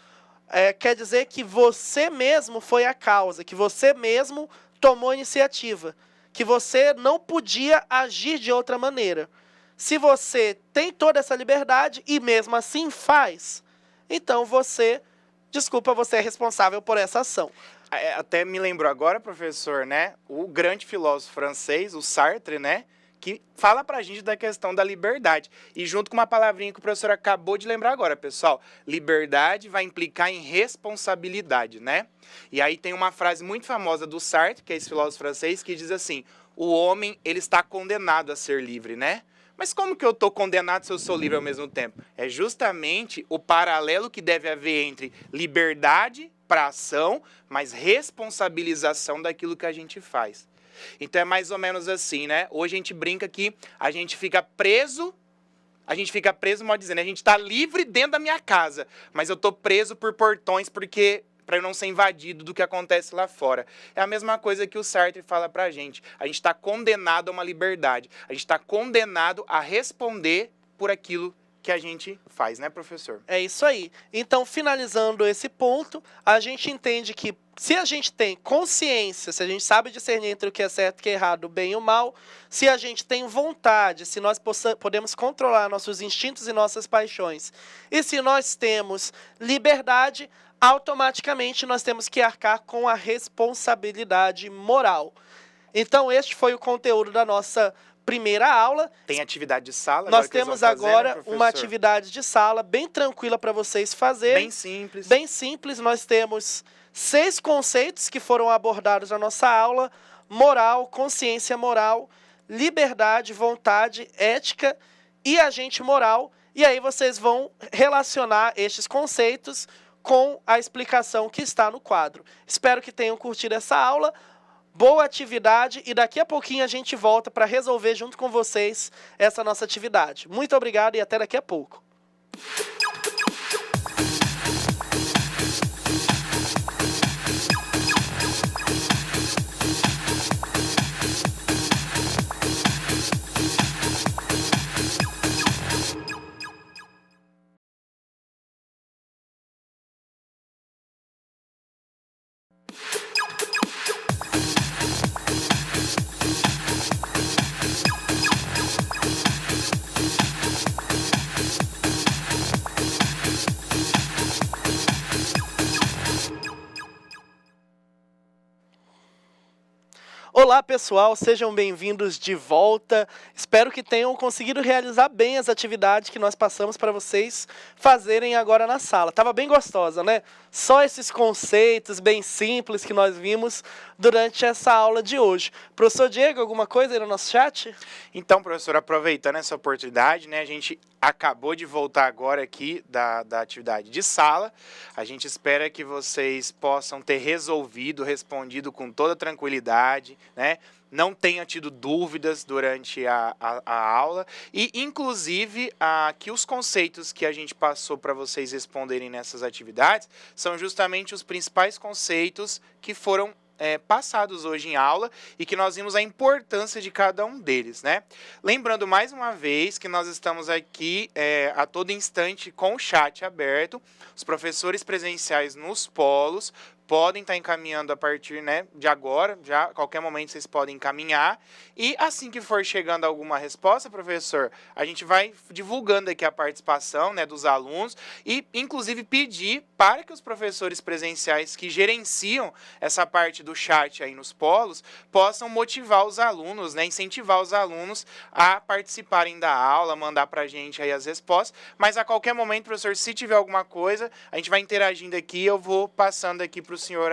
Quer dizer que você mesmo foi a causa, que você mesmo tomou a iniciativa, que você não podia agir de outra maneira. Se você tem toda essa liberdade e mesmo assim faz, então você é responsável por essa ação. Até me lembrou agora, professor, né? O grande filósofo francês, o Sartre, né? Que fala pra gente da questão da liberdade. E junto com uma palavrinha que o professor acabou de lembrar agora, pessoal. Liberdade vai implicar em responsabilidade, né? E aí tem uma frase muito famosa do Sartre, que é esse filósofo francês, que diz assim: o homem, ele está condenado a ser livre, né? Mas como que eu estou condenado se eu sou livre ao mesmo tempo? É justamente o paralelo que deve haver entre liberdade para ação, mas responsabilização daquilo que a gente faz. Então é mais ou menos assim, né? Hoje a gente brinca que a gente fica preso, modo dizendo, a gente está livre dentro da minha casa, mas eu estou preso por portões porque para eu não ser invadido do que acontece lá fora. É a mesma coisa que o Sartre fala para a gente está condenado a uma liberdade, a gente está condenado a responder por aquilo que a gente faz, né, professor? É isso aí. Então, finalizando esse ponto, a gente entende que se a gente tem consciência, se a gente sabe discernir entre o que é certo e o que é errado, o bem e o mal, se a gente tem vontade, se nós podemos controlar nossos instintos e nossas paixões, e se nós temos liberdade, automaticamente nós temos que arcar com a responsabilidade moral. Então, este foi o conteúdo da nossa primeira aula. Tem atividade de sala? Nós temos agora uma atividade de sala bem tranquila para vocês fazerem. Bem simples. Bem simples. Nós temos 6 conceitos que foram abordados na nossa aula: moral, consciência moral, liberdade, vontade, ética e agente moral. E aí vocês vão relacionar estes conceitos com a explicação que está no quadro. Espero que tenham curtido essa aula. Boa atividade e daqui a pouquinho a gente volta para resolver junto com vocês essa nossa atividade. Muito obrigado e até daqui a pouco. Olá pessoal, sejam bem-vindos de volta. Espero que tenham conseguido realizar bem as atividades que nós passamos para vocês fazerem agora na sala. Tava bem gostosa, né? Só esses conceitos bem simples que nós vimos durante essa aula de hoje. Professor Diego, alguma coisa aí no nosso chat? Então, professor, aproveitando essa oportunidade, né, a gente acabou de voltar agora aqui da atividade de sala. A gente espera que vocês possam ter respondido com toda tranquilidade, né? Não tenha tido dúvidas durante a aula e, inclusive, que os conceitos que a gente passou para vocês responderem nessas atividades são justamente os principais conceitos que foram passados hoje em aula e que nós vimos a importância de cada um deles, né? Lembrando mais uma vez que nós estamos aqui a todo instante com o chat aberto, os professores presenciais nos polos podem estar encaminhando a partir, né, de agora, já a qualquer momento vocês podem encaminhar. E assim que for chegando alguma resposta, professor, a gente vai divulgando aqui a participação, né, dos alunos e, inclusive, pedir para que os professores presenciais que gerenciam essa parte do chat aí nos polos possam motivar os alunos, né, incentivar os alunos a participarem da aula, mandar para a gente aí as respostas. Mas a qualquer momento, professor, se tiver alguma coisa, a gente vai interagindo aqui, eu vou passando aqui para o senhor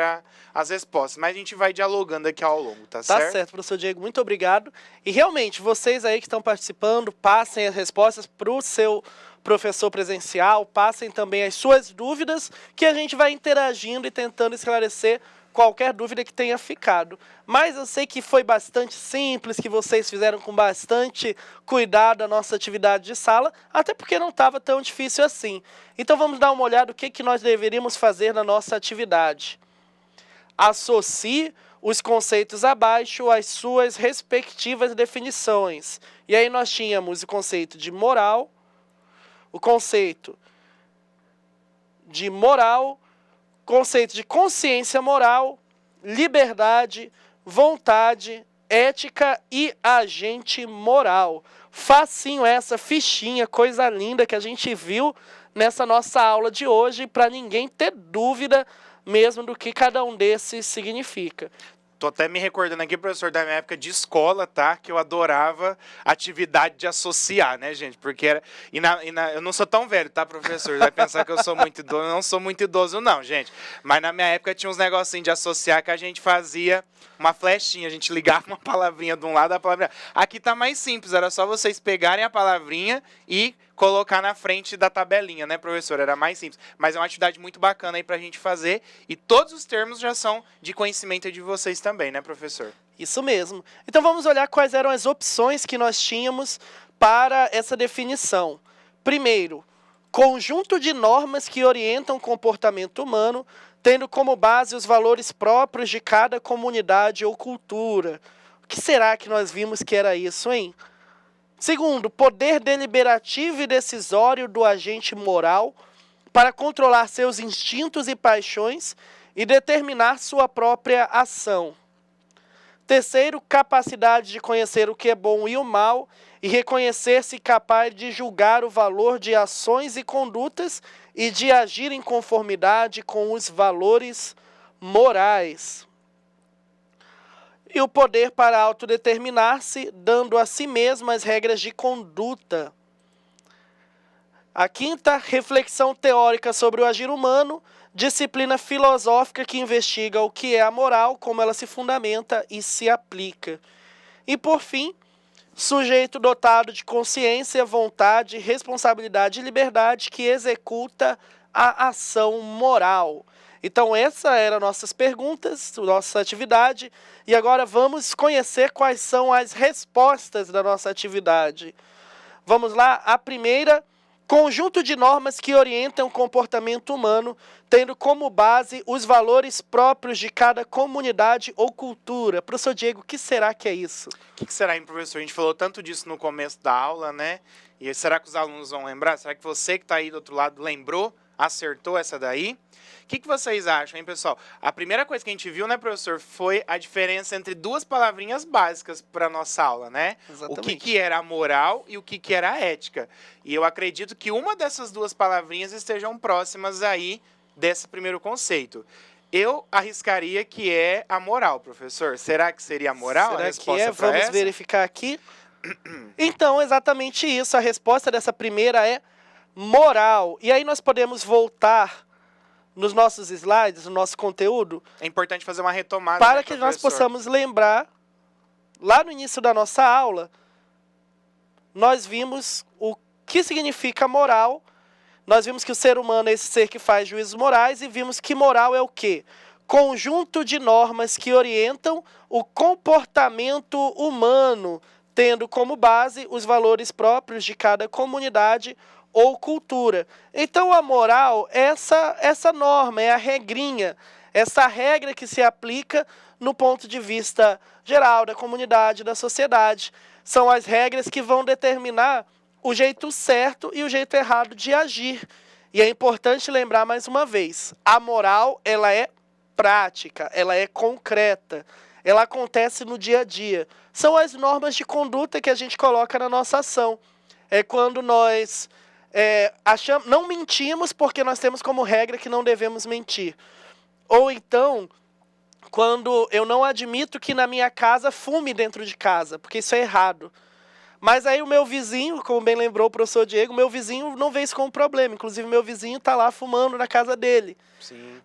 as respostas, mas a gente vai dialogando aqui ao longo, tá certo? Tá certo, professor Diego, muito obrigado. E realmente, vocês aí que estão participando, passem as respostas para o seu professor presencial, passem também as suas dúvidas, que a gente vai interagindo e tentando esclarecer qualquer dúvida que tenha ficado. Mas eu sei que foi bastante simples, que vocês fizeram com bastante cuidado a nossa atividade de sala, até porque não estava tão difícil assim. Então vamos dar uma olhada no que nós deveríamos fazer na nossa atividade. Associe os conceitos abaixo às suas respectivas definições. E aí nós tínhamos o conceito de moral, o conceito de moral, conceito de consciência moral, liberdade, vontade, ética e agente moral. Facinho essa fichinha, coisa linda que a gente viu nessa nossa aula de hoje, para ninguém ter dúvida mesmo do que cada um desses significa. Tô até me recordando aqui, professor, da minha época de escola, tá? Que eu adorava atividade de associar, né, gente? Porque era... eu não sou tão velho, tá, professor? Vai pensar que eu sou muito idoso. Eu não sou muito idoso, não, gente. Mas na minha época tinha uns negocinhos de associar que a gente fazia uma flechinha. A gente ligava uma palavrinha de um lado da palavrinha. Aqui tá mais simples. Era só vocês pegarem a palavrinha e colocar na frente da tabelinha, né, professor? Era mais simples. Mas é uma atividade muito bacana aí pra gente fazer. E todos os termos já são de conhecimento de vocês também, né, professor? Isso mesmo. Então vamos olhar quais eram as opções que nós tínhamos para essa definição. Primeiro, conjunto de normas que orientam o comportamento humano, tendo como base os valores próprios de cada comunidade ou cultura. O que será que nós vimos que era isso, hein? Segundo, poder deliberativo e decisório do agente moral para controlar seus instintos e paixões e determinar sua própria ação. Terceiro, capacidade de conhecer o que é bom e o mal e reconhecer-se capaz de julgar o valor de ações e condutas e de agir em conformidade com os valores morais. E o poder para autodeterminar-se, dando a si mesmo as regras de conduta. A quinta, reflexão teórica sobre o agir humano, disciplina filosófica que investiga o que é a moral, como ela se fundamenta e se aplica. E, por fim, sujeito dotado de consciência, vontade, responsabilidade e liberdade que executa a ação moral? Então, essa era nossas perguntas, nossa atividade, e agora vamos conhecer quais são as respostas da nossa atividade. Vamos lá, a primeira, conjunto de normas que orientam o comportamento humano, tendo como base os valores próprios de cada comunidade ou cultura. Professor Diego, o que será que é isso? O que será, hein, professor? A gente falou tanto disso no começo da aula, né? E será que os alunos vão lembrar? Será que você que está aí do outro lado lembrou, acertou essa daí? O que vocês acham, hein, pessoal? A primeira coisa que a gente viu, né, professor, foi a diferença entre duas palavrinhas básicas para a nossa aula, né? Exatamente. O que era a moral e o que era a ética. E eu acredito que uma dessas duas palavrinhas estejam próximas aí desse primeiro conceito. Eu arriscaria que é a moral, professor. Será que seria a moral? Será a resposta que é? Vamos essa? verificar aqui. Então, exatamente isso. A resposta dessa primeira é moral. E aí nós podemos voltar nos nossos slides, no nosso conteúdo, É importante fazer uma retomada, para né, que nós professor? possamos lembrar, lá no início da nossa aula, nós vimos o que significa moral, nós vimos que o ser humano é esse ser que faz juízos morais, e vimos que moral é o quê? Conjunto de normas que orientam o comportamento humano, tendo como base os valores próprios de cada comunidade ou cultura. Então, a moral é essa norma, é a regrinha, essa regra que se aplica no ponto de vista geral da comunidade, da sociedade. São as regras que vão determinar o jeito certo e o jeito errado de agir. E é importante lembrar mais uma vez, a moral, ela é prática, ela é concreta, ela acontece no dia a dia. São as normas de conduta que a gente coloca na nossa ação. É quando nós não mentimos porque nós temos como regra que não devemos mentir. Ou então, quando eu não admito que na minha casa fume dentro de casa, porque isso é errado. Mas aí o meu vizinho, como bem lembrou o professor Diego, meu vizinho não vê isso como problema. Inclusive, meu vizinho está lá fumando na casa dele.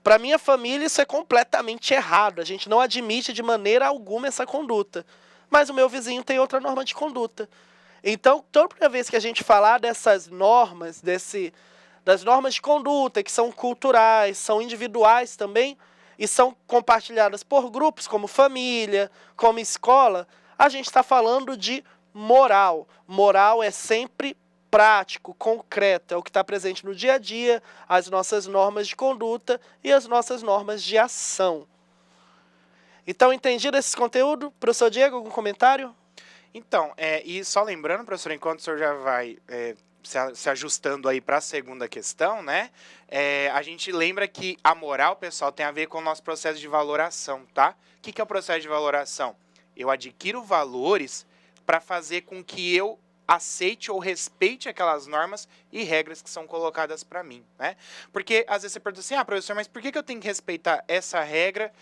Para minha família, isso é completamente errado. A gente não admite de maneira alguma essa conduta. Mas o meu vizinho tem outra norma de conduta. Então, toda vez que a gente falar dessas normas, das normas de conduta, que são culturais, são individuais também, e são compartilhadas por grupos, como família, como escola, a gente está falando de moral. Moral é sempre prático, concreto, é o que está presente no dia a dia, as nossas normas de conduta e as nossas normas de ação. Então, entendido esse conteúdo? Professor Diego, algum comentário? Então, e só lembrando, professor, enquanto o senhor já vai se ajustando aí para a segunda questão, né? A gente lembra que a moral, pessoal, tem a ver com o nosso processo de valoração, tá? O que é o processo de valoração? Eu adquiro valores para fazer com que eu aceite ou respeite aquelas normas e regras que são colocadas para mim, né? Porque às vezes você pergunta assim, professor, mas por que eu tenho que respeitar essa regra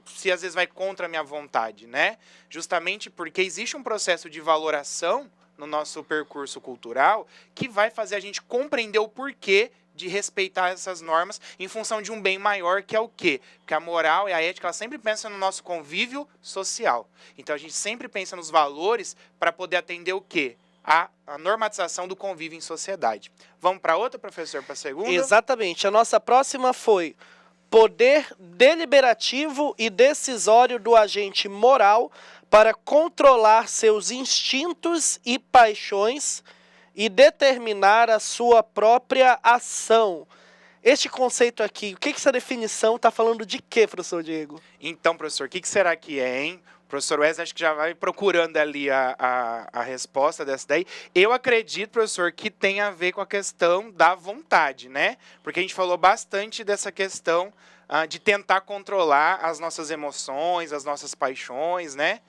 se às vezes vai contra a minha vontade, né? Justamente porque existe um processo de valoração no nosso percurso cultural que vai fazer a gente compreender o porquê de respeitar essas normas em função de um bem maior, que é o quê? Porque a moral e a ética, ela sempre pensa no nosso convívio social. Então, a gente sempre pensa nos valores para poder atender o quê? A normatização do convívio em sociedade. Vamos para outra, professor, para a segunda? Exatamente. A nossa próxima foi poder deliberativo e decisório do agente moral para controlar seus instintos e paixões e determinar a sua própria ação. Este conceito aqui, o que essa definição está falando de quê, professor Diego? Então, professor, o que será que é, hein? O professor Wesley acho que já vai procurando ali a resposta dessa daí. Eu acredito, professor, que tem a ver com a questão da vontade, né? Porque a gente falou bastante dessa questão de tentar controlar as nossas emoções, as nossas paixões, né?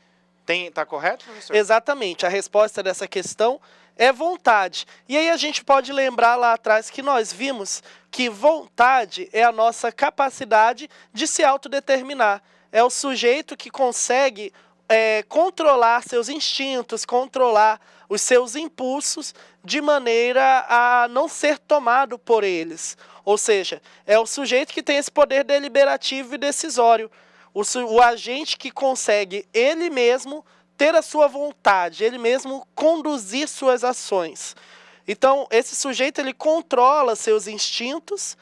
Tá correto, professor? Exatamente. A resposta dessa questão é vontade. E aí a gente pode lembrar lá atrás que nós vimos que vontade é a nossa capacidade de se autodeterminar. É o sujeito que consegue controlar seus instintos, controlar os seus impulsos de maneira a não ser tomado por eles. Ou seja, é o sujeito que tem esse poder deliberativo e decisório. O agente que consegue ele mesmo ter a sua vontade, ele mesmo conduzir suas ações. Então, esse sujeito, ele controla seus instintos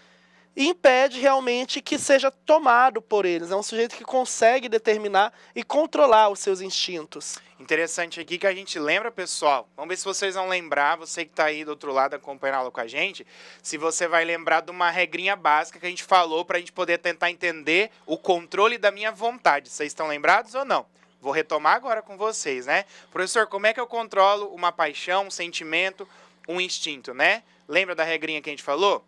e impede realmente que seja tomado por eles. É um sujeito que consegue determinar e controlar os seus instintos. Interessante aqui que a gente lembra, pessoal. Vamos ver se vocês vão lembrar, você que está aí do outro lado acompanhando a aula com a gente, se você vai lembrar de uma regrinha básica que a gente falou para a gente poder tentar entender o controle da minha vontade. Vocês estão lembrados ou não? Vou retomar agora com vocês, né? Professor, como é que eu controlo uma paixão, um sentimento, um instinto, né? Lembra da regrinha que a gente falou?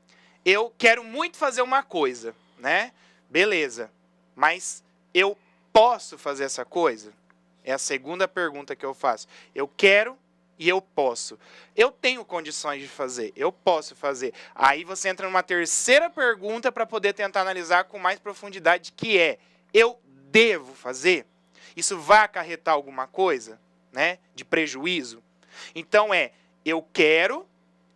Eu quero muito fazer uma coisa, né? Beleza. Mas eu posso fazer essa coisa? É a segunda pergunta que eu faço. Eu quero e eu posso. Eu tenho condições de fazer. Eu posso fazer. Aí você entra numa terceira pergunta para poder tentar analisar com mais profundidade, que é: eu devo fazer? Isso vai acarretar alguma coisa, né, de prejuízo? Então eu quero,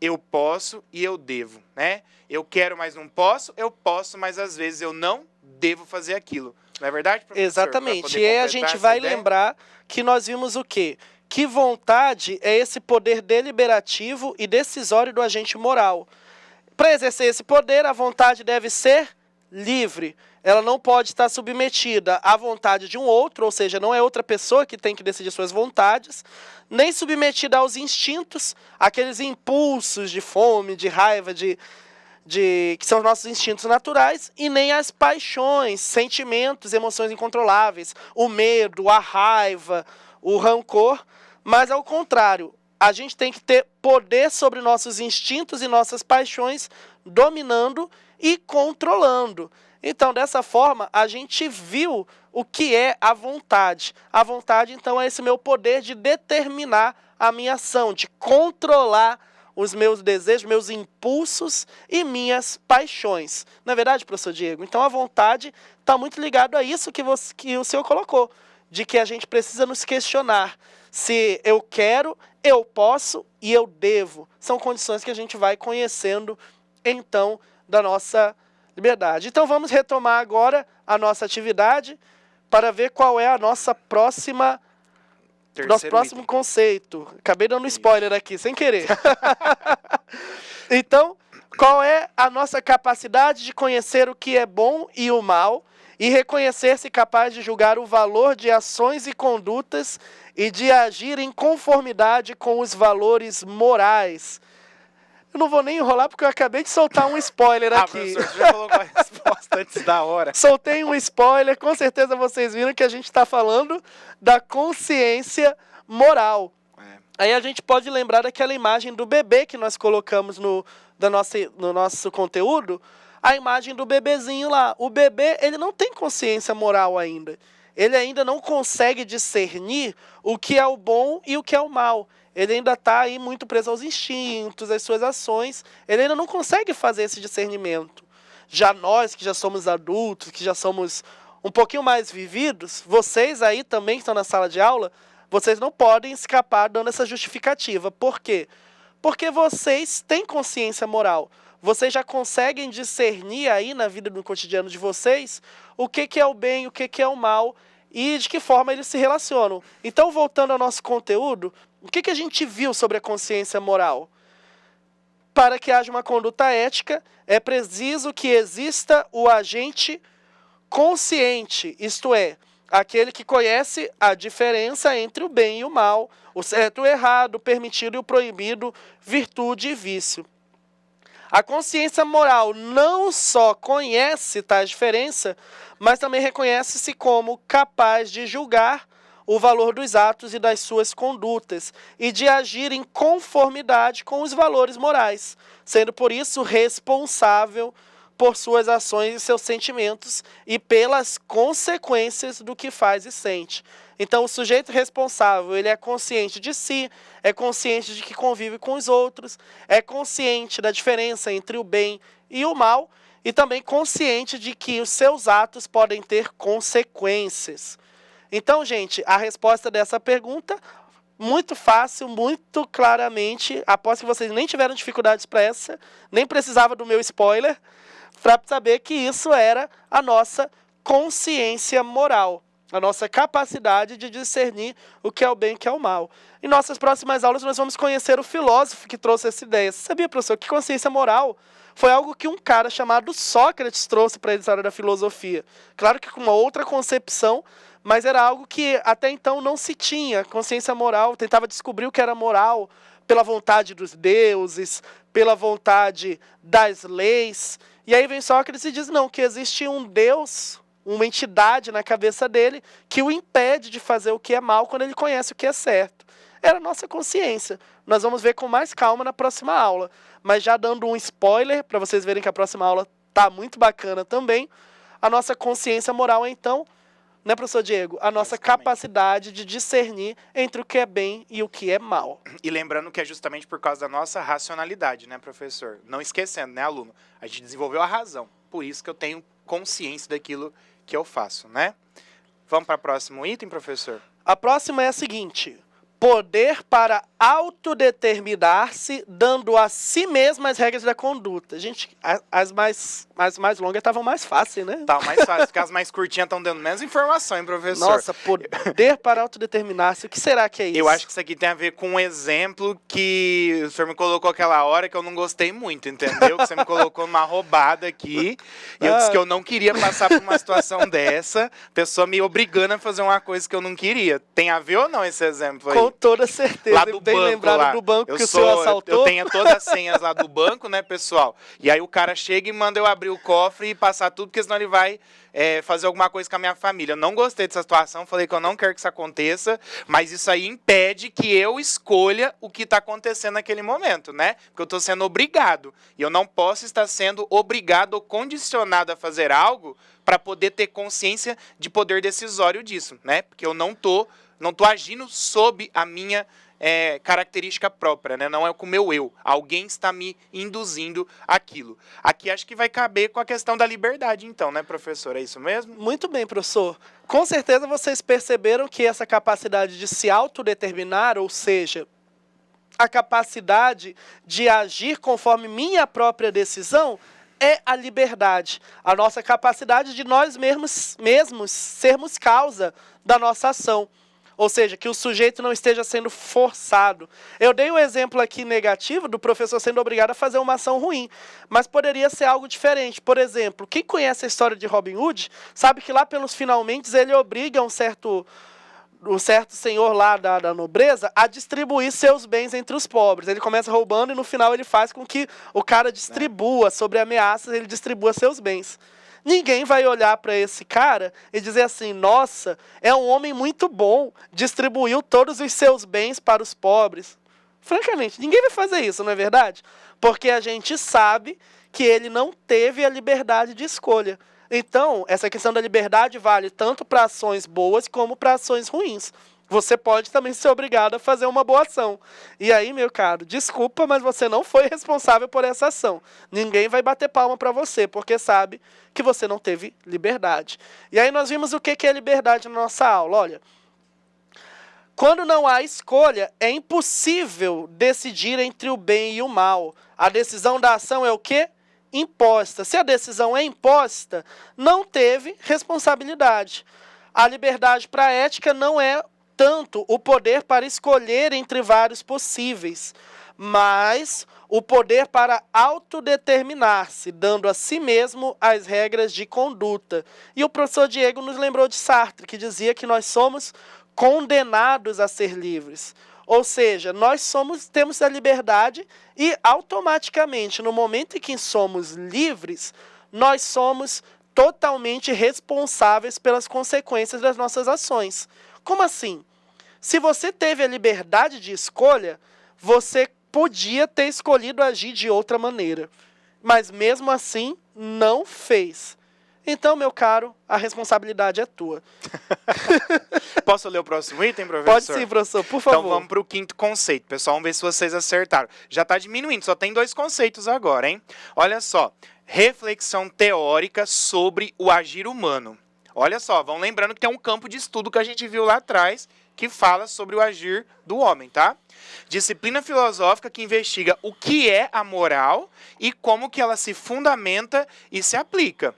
eu posso e eu devo, né? Eu quero, mas não posso. Eu posso, mas às vezes eu não devo fazer aquilo. Não é verdade, professor? Exatamente. E aí a gente vai lembrar que nós vimos o quê? Que vontade é esse poder deliberativo e decisório do agente moral. Para exercer esse poder, a vontade deve ser livre. Ela não pode estar submetida à vontade de um outro, ou seja, não é outra pessoa que tem que decidir suas vontades, nem submetida aos instintos, aqueles impulsos de fome, de raiva, que são os nossos instintos naturais, e nem às paixões, sentimentos, emoções incontroláveis, o medo, a raiva, o rancor, mas ao contrário, a gente tem que ter poder sobre nossos instintos e nossas paixões, dominando e controlando. Então, dessa forma, a gente viu o que é a vontade. A vontade, então, é esse meu poder de determinar a minha ação, de controlar os meus desejos, meus impulsos e minhas paixões. Não é verdade, professor Diego? Então, a vontade está muito ligado a isso que o senhor colocou, de que a gente precisa nos questionar se eu quero, eu posso e eu devo. São condições que a gente vai conhecendo, então, da nossa liberdade. Então, vamos retomar agora a nossa atividade para ver qual é a nossa próxima... Nosso próximo conceito. Acabei dando spoiler aqui, sem querer. Então, qual é a nossa capacidade de conhecer o que é bom e o mal e reconhecer-se capaz de julgar o valor de ações e condutas e de agir em conformidade com os valores morais? Eu não vou nem enrolar porque eu acabei de soltar um spoiler aqui. Professor, você já colocou a resposta antes da hora. Soltei um spoiler, com certeza vocês viram que a gente está falando da consciência moral. Aí a gente pode lembrar daquela imagem do bebê que nós colocamos no nosso conteúdo, a imagem do bebezinho lá. O bebê, ele não tem consciência moral ainda. Ele ainda não consegue discernir o que é o bom e o que é o mal. Ele ainda está aí muito preso aos instintos, às suas ações. Ele ainda não consegue fazer esse discernimento. Já nós, que já somos adultos, que já somos um pouquinho mais vividos, vocês aí também que estão na sala de aula, vocês não podem escapar dando essa justificativa. Por quê? Porque vocês têm consciência moral. Vocês já conseguem discernir aí na vida do cotidiano de vocês o que é o bem, o que é o mal e de que forma eles se relacionam. Então, voltando ao nosso conteúdo, o que a gente viu sobre a consciência moral? Para que haja uma conduta ética, é preciso que exista o agente consciente, isto é, aquele que conhece a diferença entre o bem e o mal, o certo e o errado, o permitido e o proibido, virtude e vício. A consciência moral não só conhece tais diferenças, mas também reconhece-se como capaz de julgar o valor dos atos e das suas condutas e de agir em conformidade com os valores morais, sendo por isso responsável por suas ações e seus sentimentos e pelas consequências do que faz e sente. Então, o sujeito responsável, ele é consciente de si, é consciente de que convive com os outros, é consciente da diferença entre o bem e o mal e também consciente de que os seus atos podem ter consequências. Então, gente, a resposta dessa pergunta, muito fácil, muito claramente, após que vocês nem tiveram dificuldades para essa, nem precisava do meu spoiler, para saber que isso era a nossa consciência moral. a nossa capacidade de discernir o que é o bem e o que é o mal. Em nossas próximas aulas, nós vamos conhecer o filósofo que trouxe essa ideia. Você sabia, professor, que consciência moral foi algo que um cara chamado Sócrates trouxe para a história da filosofia? Claro que com uma outra concepção, mas era algo que até então não se tinha. Consciência moral, tentava descobrir o que era moral pela vontade dos deuses, pela vontade das leis. E aí vem Sócrates e diz, não, que existe um Deus, uma entidade na cabeça dele que o impede de fazer o que é mal quando ele conhece o que é certo. Era a nossa consciência. Nós vamos ver com mais calma na próxima aula. Mas já dando um spoiler, para vocês verem que a próxima aula está muito bacana também, a nossa consciência moral é então, né, professor Diego? A nossa capacidade de discernir entre o que é bem e o que é mal. E lembrando que é justamente por causa da nossa racionalidade, né, professor? Não esquecendo, né, aluno? A gente desenvolveu a razão. Por isso que eu tenho consciência daquilo que eu faço, né? Vamos para o próximo item, professor? A próxima é a seguinte: poder para autodeterminar-se, dando a si mesmo as regras da conduta. Gente, as mais longas estavam mais fáceis, né? Tá mais fácil, porque as mais curtinhas estão dando menos informação, hein, professor? Nossa, poder para autodeterminar-se. O que será que é isso? Eu acho que isso aqui tem a ver com um exemplo que o senhor me colocou aquela hora que eu não gostei muito, entendeu? Que você me colocou numa roubada aqui. E eu disse que eu não queria passar por uma situação dessa. Pessoa me obrigando a fazer uma coisa que eu não queria. Tem a ver ou não esse exemplo aí? Com toda certeza. Lá do bem banco, lembrado lá. do banco que o senhor assaltou. Eu tenho todas as senhas lá do banco, né, pessoal? E aí o cara chega e manda eu abrir o cofre e passar tudo, porque senão ele vai fazer alguma coisa com a minha família. Eu não gostei dessa situação, falei que eu não quero que isso aconteça, mas isso aí impede que eu escolha o que está acontecendo naquele momento, né? Porque eu estou sendo obrigado. E eu não posso estar sendo obrigado ou condicionado a fazer algo para poder ter consciência de poder decisório disso, né? Porque eu não tô agindo sob a minha característica própria, né? Não é com o meu eu. Alguém está me induzindo aquilo. Aqui acho que vai caber com a questão da liberdade, então, né, professor? É isso mesmo? Muito bem, professor. Com certeza vocês perceberam que essa capacidade de se autodeterminar, ou seja, a capacidade de agir conforme minha própria decisão, é a liberdade. A nossa capacidade de nós mesmos sermos causa da nossa ação. Ou seja, que o sujeito não esteja sendo forçado. Eu dei um exemplo aqui negativo do professor sendo obrigado a fazer uma ação ruim, mas poderia ser algo diferente. Por exemplo, quem conhece a história de Robin Hood sabe que lá pelos finalmente ele obriga um certo senhor lá da nobreza a distribuir seus bens entre os pobres. Ele começa roubando e no final ele faz com que o cara distribua, sobre ameaças, ele distribua seus bens. Ninguém vai olhar para esse cara e dizer assim, nossa, é um homem muito bom, distribuiu todos os seus bens para os pobres. Francamente, ninguém vai fazer isso, não é verdade? Porque a gente sabe que ele não teve a liberdade de escolha. Então, essa questão da liberdade vale tanto para ações boas como para ações ruins. Você pode também ser obrigado a fazer uma boa ação. E aí, meu caro, desculpa, mas você não foi responsável por essa ação. Ninguém vai bater palma para você, porque sabe que você não teve liberdade. E aí nós vimos o que é liberdade na nossa aula. Olha, quando não há escolha, é impossível decidir entre o bem e o mal. A decisão da ação é o quê? Imposta. Se a decisão é imposta, não teve responsabilidade. A liberdade para a ética não é tanto o poder para escolher entre vários possíveis, mas o poder para autodeterminar-se, dando a si mesmo as regras de conduta. E o professor Diego nos lembrou de Sartre, que dizia que nós somos condenados a ser livres. Ou seja, nós temos a liberdade e automaticamente, no momento em que somos livres, nós somos totalmente responsáveis pelas consequências das nossas ações. Como assim? Se você teve a liberdade de escolha, você podia ter escolhido agir de outra maneira. Mas mesmo assim, não fez. Então, meu caro, a responsabilidade é tua. Posso ler o próximo item, professor? Pode sim, professor, por favor. Então vamos para o quinto conceito, pessoal. Vamos ver se vocês acertaram. Já está diminuindo, só tem 2 conceitos agora, hein? Olha só. Reflexão teórica sobre o agir humano. Olha só, vão lembrando que tem um campo de estudo que a gente viu lá atrás, que fala sobre o agir do homem, tá? Disciplina filosófica que investiga o que é a moral e como que ela se fundamenta e se aplica.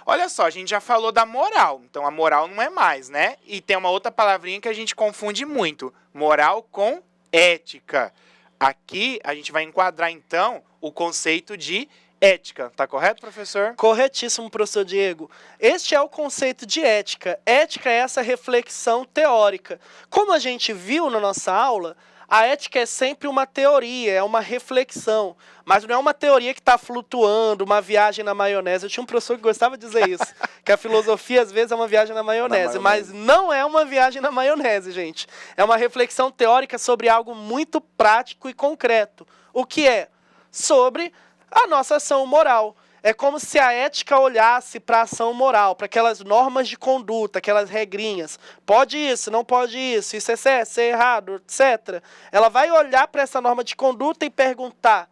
Olha só, a gente já falou da moral, então a moral não é mais, né? E tem uma outra palavrinha que a gente confunde muito, moral com ética. Aqui a gente vai enquadrar, então, o conceito de ética. Tá correto, professor? Corretíssimo, professor Diego. Este é o conceito de ética. Ética é essa reflexão teórica. Como a gente viu na nossa aula, a ética é sempre uma teoria, é uma reflexão. Mas não é uma teoria que está flutuando, uma viagem na maionese. Eu tinha um professor que gostava de dizer isso, que a filosofia às vezes é uma viagem na maionese, mas não é uma viagem na maionese, gente. É uma reflexão teórica sobre algo muito prático e concreto. O que é? Sobre a nossa ação moral. É como se a ética olhasse para a ação moral, para aquelas normas de conduta, aquelas regrinhas. Pode isso, não pode isso é certo, isso é errado, etc. Ela vai olhar para essa norma de conduta e perguntar,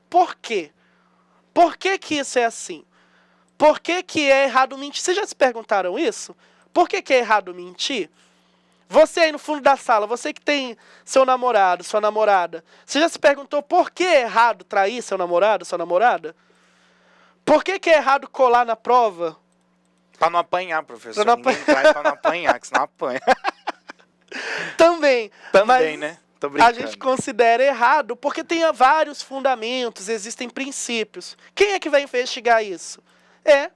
por quê? Por que que isso é assim? Por que que é errado mentir? Vocês já se perguntaram isso? Por que que é errado mentir? Você aí no fundo da sala, você que tem seu namorado, sua namorada, você já se perguntou por que é errado trair seu namorado, sua namorada? Por que que é errado colar na prova? Pra não apanhar, professor. Ninguém traz pra não apanhar, que senão apanha. Também, mas né? Tô brincando. A gente considera errado porque tem vários fundamentos, existem princípios. Quem é que vai investigar isso? É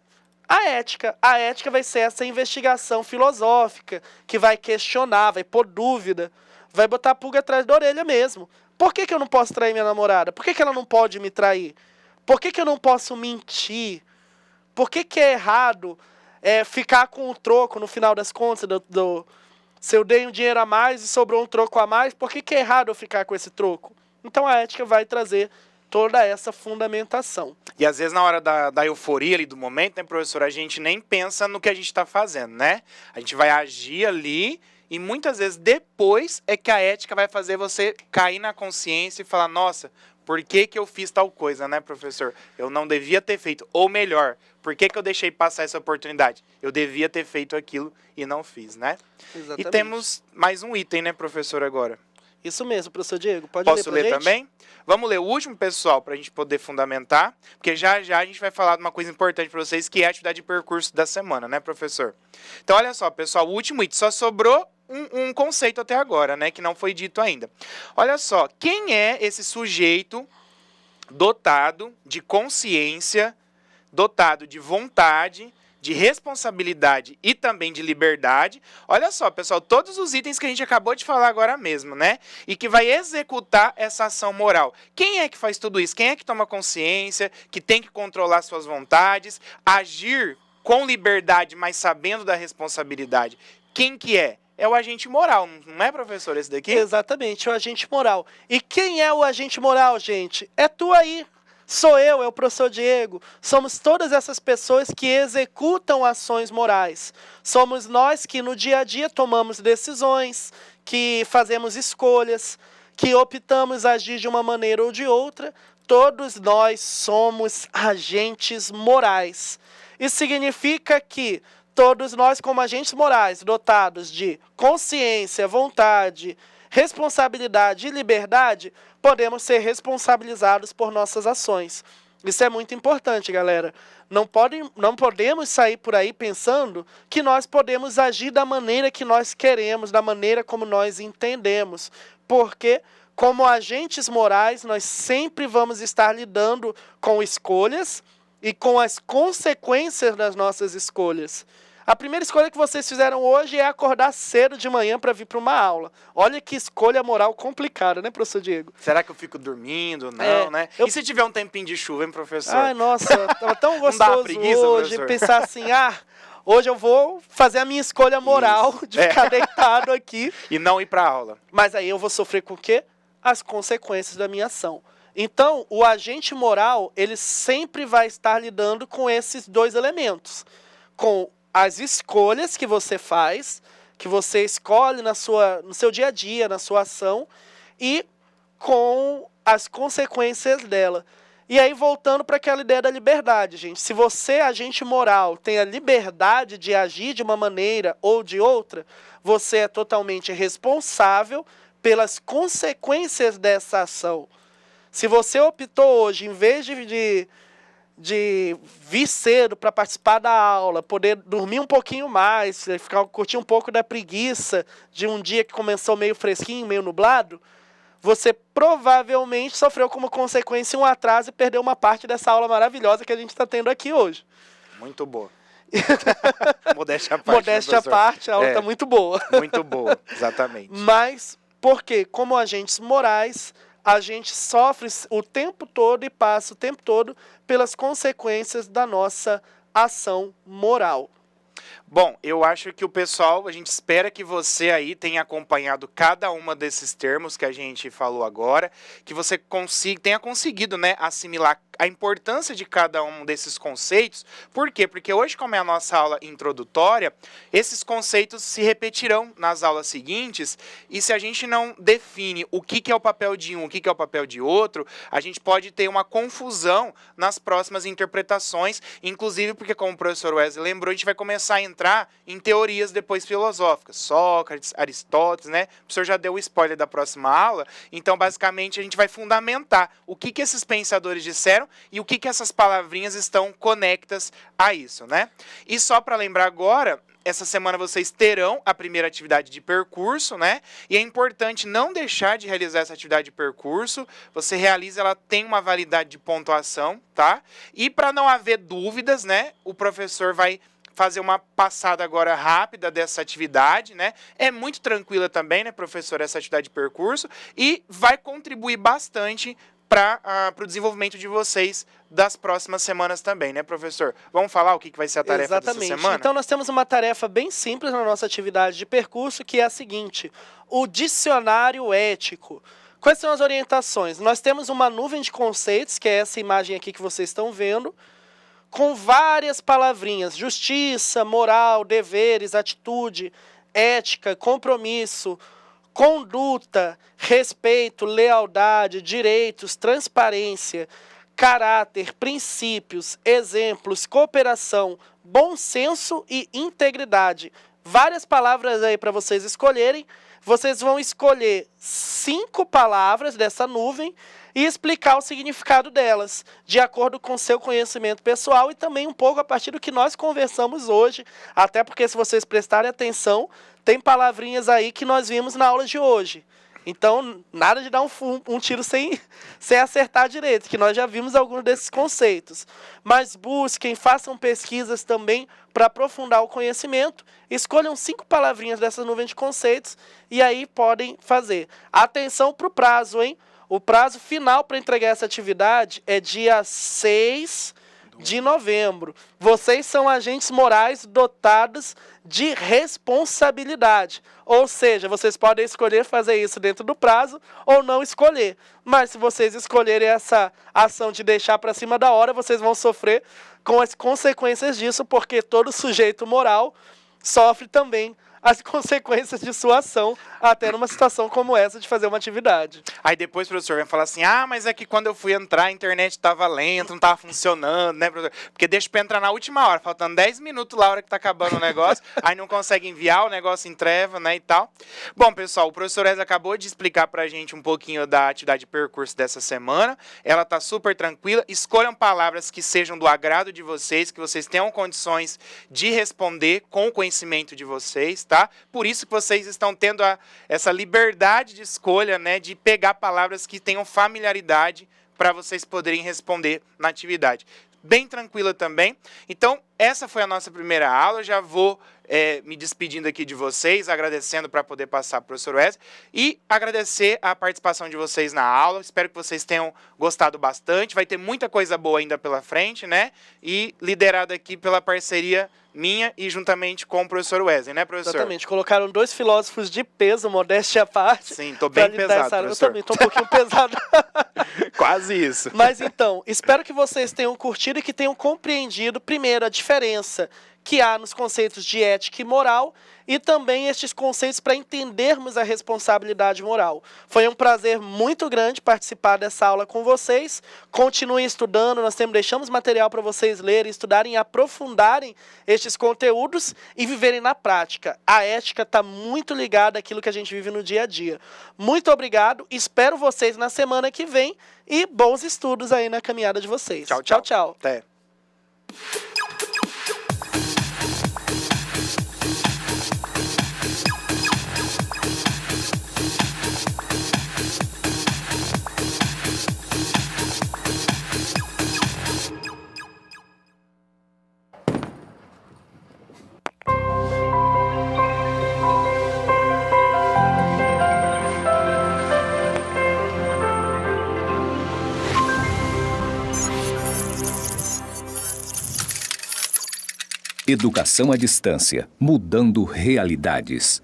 a ética. A ética vai ser essa investigação filosófica que vai questionar, vai pôr dúvida, vai botar a pulga atrás da orelha mesmo. Por que que eu não posso trair minha namorada? Por que que ela não pode me trair? Por que que eu não posso mentir? Por que que é errado ficar com o troco no final das contas? Se eu dei um dinheiro a mais e sobrou um troco a mais, por que que é errado eu ficar com esse troco? Então a ética vai trazer toda essa fundamentação. E às vezes na hora da euforia ali do momento, né, professor, a gente nem pensa no que a gente está fazendo, né? A gente vai agir ali e muitas vezes depois é que a ética vai fazer você cair na consciência e falar, nossa, por que que eu fiz tal coisa, né, professor? Eu não devia ter feito. Ou melhor, por que que eu deixei passar essa oportunidade? Eu devia ter feito aquilo e não fiz, né? Exatamente. E temos mais um item, né, professor, agora? Isso mesmo, professor Diego. Posso ler ler também? Vamos ler o último, pessoal, para a gente poder fundamentar, porque já já a gente vai falar de uma coisa importante para vocês, que é a atividade de percurso da semana, né, professor? Então, olha só, pessoal, o último item, só sobrou um conceito até agora, né, que não foi dito ainda. Olha só, quem é esse sujeito dotado de consciência, dotado de vontade, de responsabilidade e também de liberdade? Olha só, pessoal, todos os itens que a gente acabou de falar agora mesmo, né? E que vai executar essa ação moral. Quem é que faz tudo isso? Quem é que toma consciência, que tem que controlar suas vontades, agir com liberdade, mas sabendo da responsabilidade? Quem que é? É o agente moral, não é, professor, esse daqui? Exatamente, o agente moral. E quem é o agente moral, gente? É tu aí. Sou eu, é o professor Diego. Somos todas essas pessoas que executam ações morais. Somos nós que no dia a dia tomamos decisões, que fazemos escolhas, que optamos agir de uma maneira ou de outra. Todos nós somos agentes morais. Isso significa que todos nós, como agentes morais, dotados de consciência, vontade, responsabilidade e liberdade, podemos ser responsabilizados por nossas ações. Isso é muito importante, galera. Não podemos sair por aí pensando que nós podemos agir da maneira que nós queremos, da maneira como nós entendemos. Porque, como agentes morais, nós sempre vamos estar lidando com escolhas e com as consequências das nossas escolhas. A primeira escolha que vocês fizeram hoje é acordar cedo de manhã para vir para uma aula. Olha que escolha moral complicada, né, professor Diego? Será que eu fico dormindo? Não, né? E se tiver um tempinho de chuva, hein, professor? Ai, nossa, tava tão gostoso preguiça, hoje professor? pensar assim, hoje eu vou fazer a minha escolha moral de ficar deitado aqui. E não ir para aula. Mas aí eu vou sofrer com o quê? As consequências da minha ação. Então, o agente moral, ele sempre vai estar lidando com esses dois elementos. Com as escolhas que você faz, que você escolhe no seu dia a dia, na sua ação, e com as consequências dela. E aí, voltando para aquela ideia da liberdade, gente. Se você, agente moral, tem a liberdade de agir de uma maneira ou de outra, você é totalmente responsável pelas consequências dessa ação. Se você optou hoje, em vez de vir cedo para participar da aula, poder dormir um pouquinho mais, curtir um pouco da preguiça de um dia que começou meio fresquinho, meio nublado, você provavelmente sofreu como consequência um atraso e perdeu uma parte dessa aula maravilhosa que a gente está tendo aqui hoje. Muito boa. Modéstia à parte. Modéstia à parte, a aula está muito boa. Muito boa, exatamente. Mas, porque como agentes morais, a gente sofre o tempo todo e passa o tempo todo pelas consequências da nossa ação moral. Bom, eu acho que o pessoal, a gente espera que você aí tenha acompanhado cada uma desses termos que a gente falou agora, que você tenha conseguido, né, assimilar a importância de cada um desses conceitos. Por quê? Porque hoje, como é a nossa aula introdutória, esses conceitos se repetirão nas aulas seguintes, e se a gente não define o que é o papel de um, o que é o papel de outro, a gente pode ter uma confusão nas próximas interpretações, inclusive porque, como o professor Wesley lembrou, a gente vai começar a entrar em teorias depois filosóficas, Sócrates, Aristóteles, né? O professor já deu o spoiler da próxima aula, então basicamente a gente vai fundamentar o que esses pensadores disseram e o que essas palavrinhas estão conectas a isso, né? E só para lembrar agora, essa semana vocês terão a primeira atividade de percurso, né? E é importante não deixar de realizar essa atividade de percurso. Você realiza, ela tem uma validade de pontuação, tá? E para não haver dúvidas, né? O professor vai fazer uma passada agora rápida dessa atividade, né? É muito tranquila também, né, professor, essa atividade de percurso, e vai contribuir bastante para o desenvolvimento de vocês das próximas semanas também, né, professor? Vamos falar o que vai ser a tarefa dessa semana? Então, nós temos uma tarefa bem simples na nossa atividade de percurso, que é a seguinte: o dicionário ético. Quais são as orientações? Nós temos uma nuvem de conceitos, que é essa imagem aqui que vocês estão vendo, com várias palavrinhas: justiça, moral, deveres, atitude, ética, compromisso, conduta, respeito, lealdade, direitos, transparência, caráter, princípios, exemplos, cooperação, bom senso e integridade. Várias palavras aí para vocês escolherem. Vocês vão escolher 5 palavras dessa nuvem e explicar o significado delas, de acordo com seu conhecimento pessoal e também um pouco a partir do que nós conversamos hoje, até porque, se vocês prestarem atenção, tem palavrinhas aí que nós vimos na aula de hoje. Então, nada de dar um tiro sem acertar direito, que nós já vimos alguns desses conceitos. Mas busquem, façam pesquisas também para aprofundar o conhecimento. Escolham 5 palavrinhas dessa nuvem de conceitos e aí podem fazer. Atenção para o prazo, hein? O prazo final para entregar essa atividade é dia 6 de novembro. Vocês são agentes morais dotados de responsabilidade. Ou seja, vocês podem escolher fazer isso dentro do prazo ou não escolher. Mas se vocês escolherem essa ação de deixar para cima da hora, vocês vão sofrer com as consequências disso, porque todo sujeito moral sofre também as consequências de sua ação, até numa situação como essa de fazer uma atividade. Aí depois o professor vai falar assim: ah, mas é que quando eu fui entrar a internet estava lenta, não estava funcionando, né, professor? Porque deixa para entrar na última hora, faltando 10 minutos lá, a hora que está acabando o negócio, aí não consegue enviar, o negócio entreva, né, e tal. Bom, pessoal, o professor Wesley acabou de explicar pra gente um pouquinho da atividade de percurso dessa semana. Ela tá super tranquila. Escolham palavras que sejam do agrado de vocês, que vocês tenham condições de responder com o conhecimento de vocês, tá? Por isso que vocês estão tendo essa liberdade de escolha, né, de pegar palavras que tenham familiaridade para vocês poderem responder na atividade. Bem tranquila também. Então, essa foi a nossa primeira aula. Eu já vou me despedindo aqui de vocês, agradecendo para poder passar para o professor Wesley e agradecer a participação de vocês na aula. Espero que vocês tenham gostado bastante. Vai ter muita coisa boa ainda pela frente, né? E liderado aqui pela parceria minha e juntamente com o professor Wesley, né, professor? Exatamente. Colocaram 2 filósofos de peso, modéstia à parte. Sim, tô bem pesado, professor. Eu também tô um pouquinho pesado. Quase isso. Mas então, espero que vocês tenham curtido e que tenham compreendido, primeiro, a diferença que há nos conceitos de ética e moral, e também estes conceitos para entendermos a responsabilidade moral. Foi um prazer muito grande participar dessa aula com vocês. Continuem estudando, nós deixamos material para vocês lerem, estudarem, aprofundarem estes conteúdos e viverem na prática. A ética está muito ligada àquilo que a gente vive no dia a dia. Muito obrigado, espero vocês na semana que vem e bons estudos aí na caminhada de vocês. Tchau, Tchau, tchau. Até. Educação à distância, mudando realidades.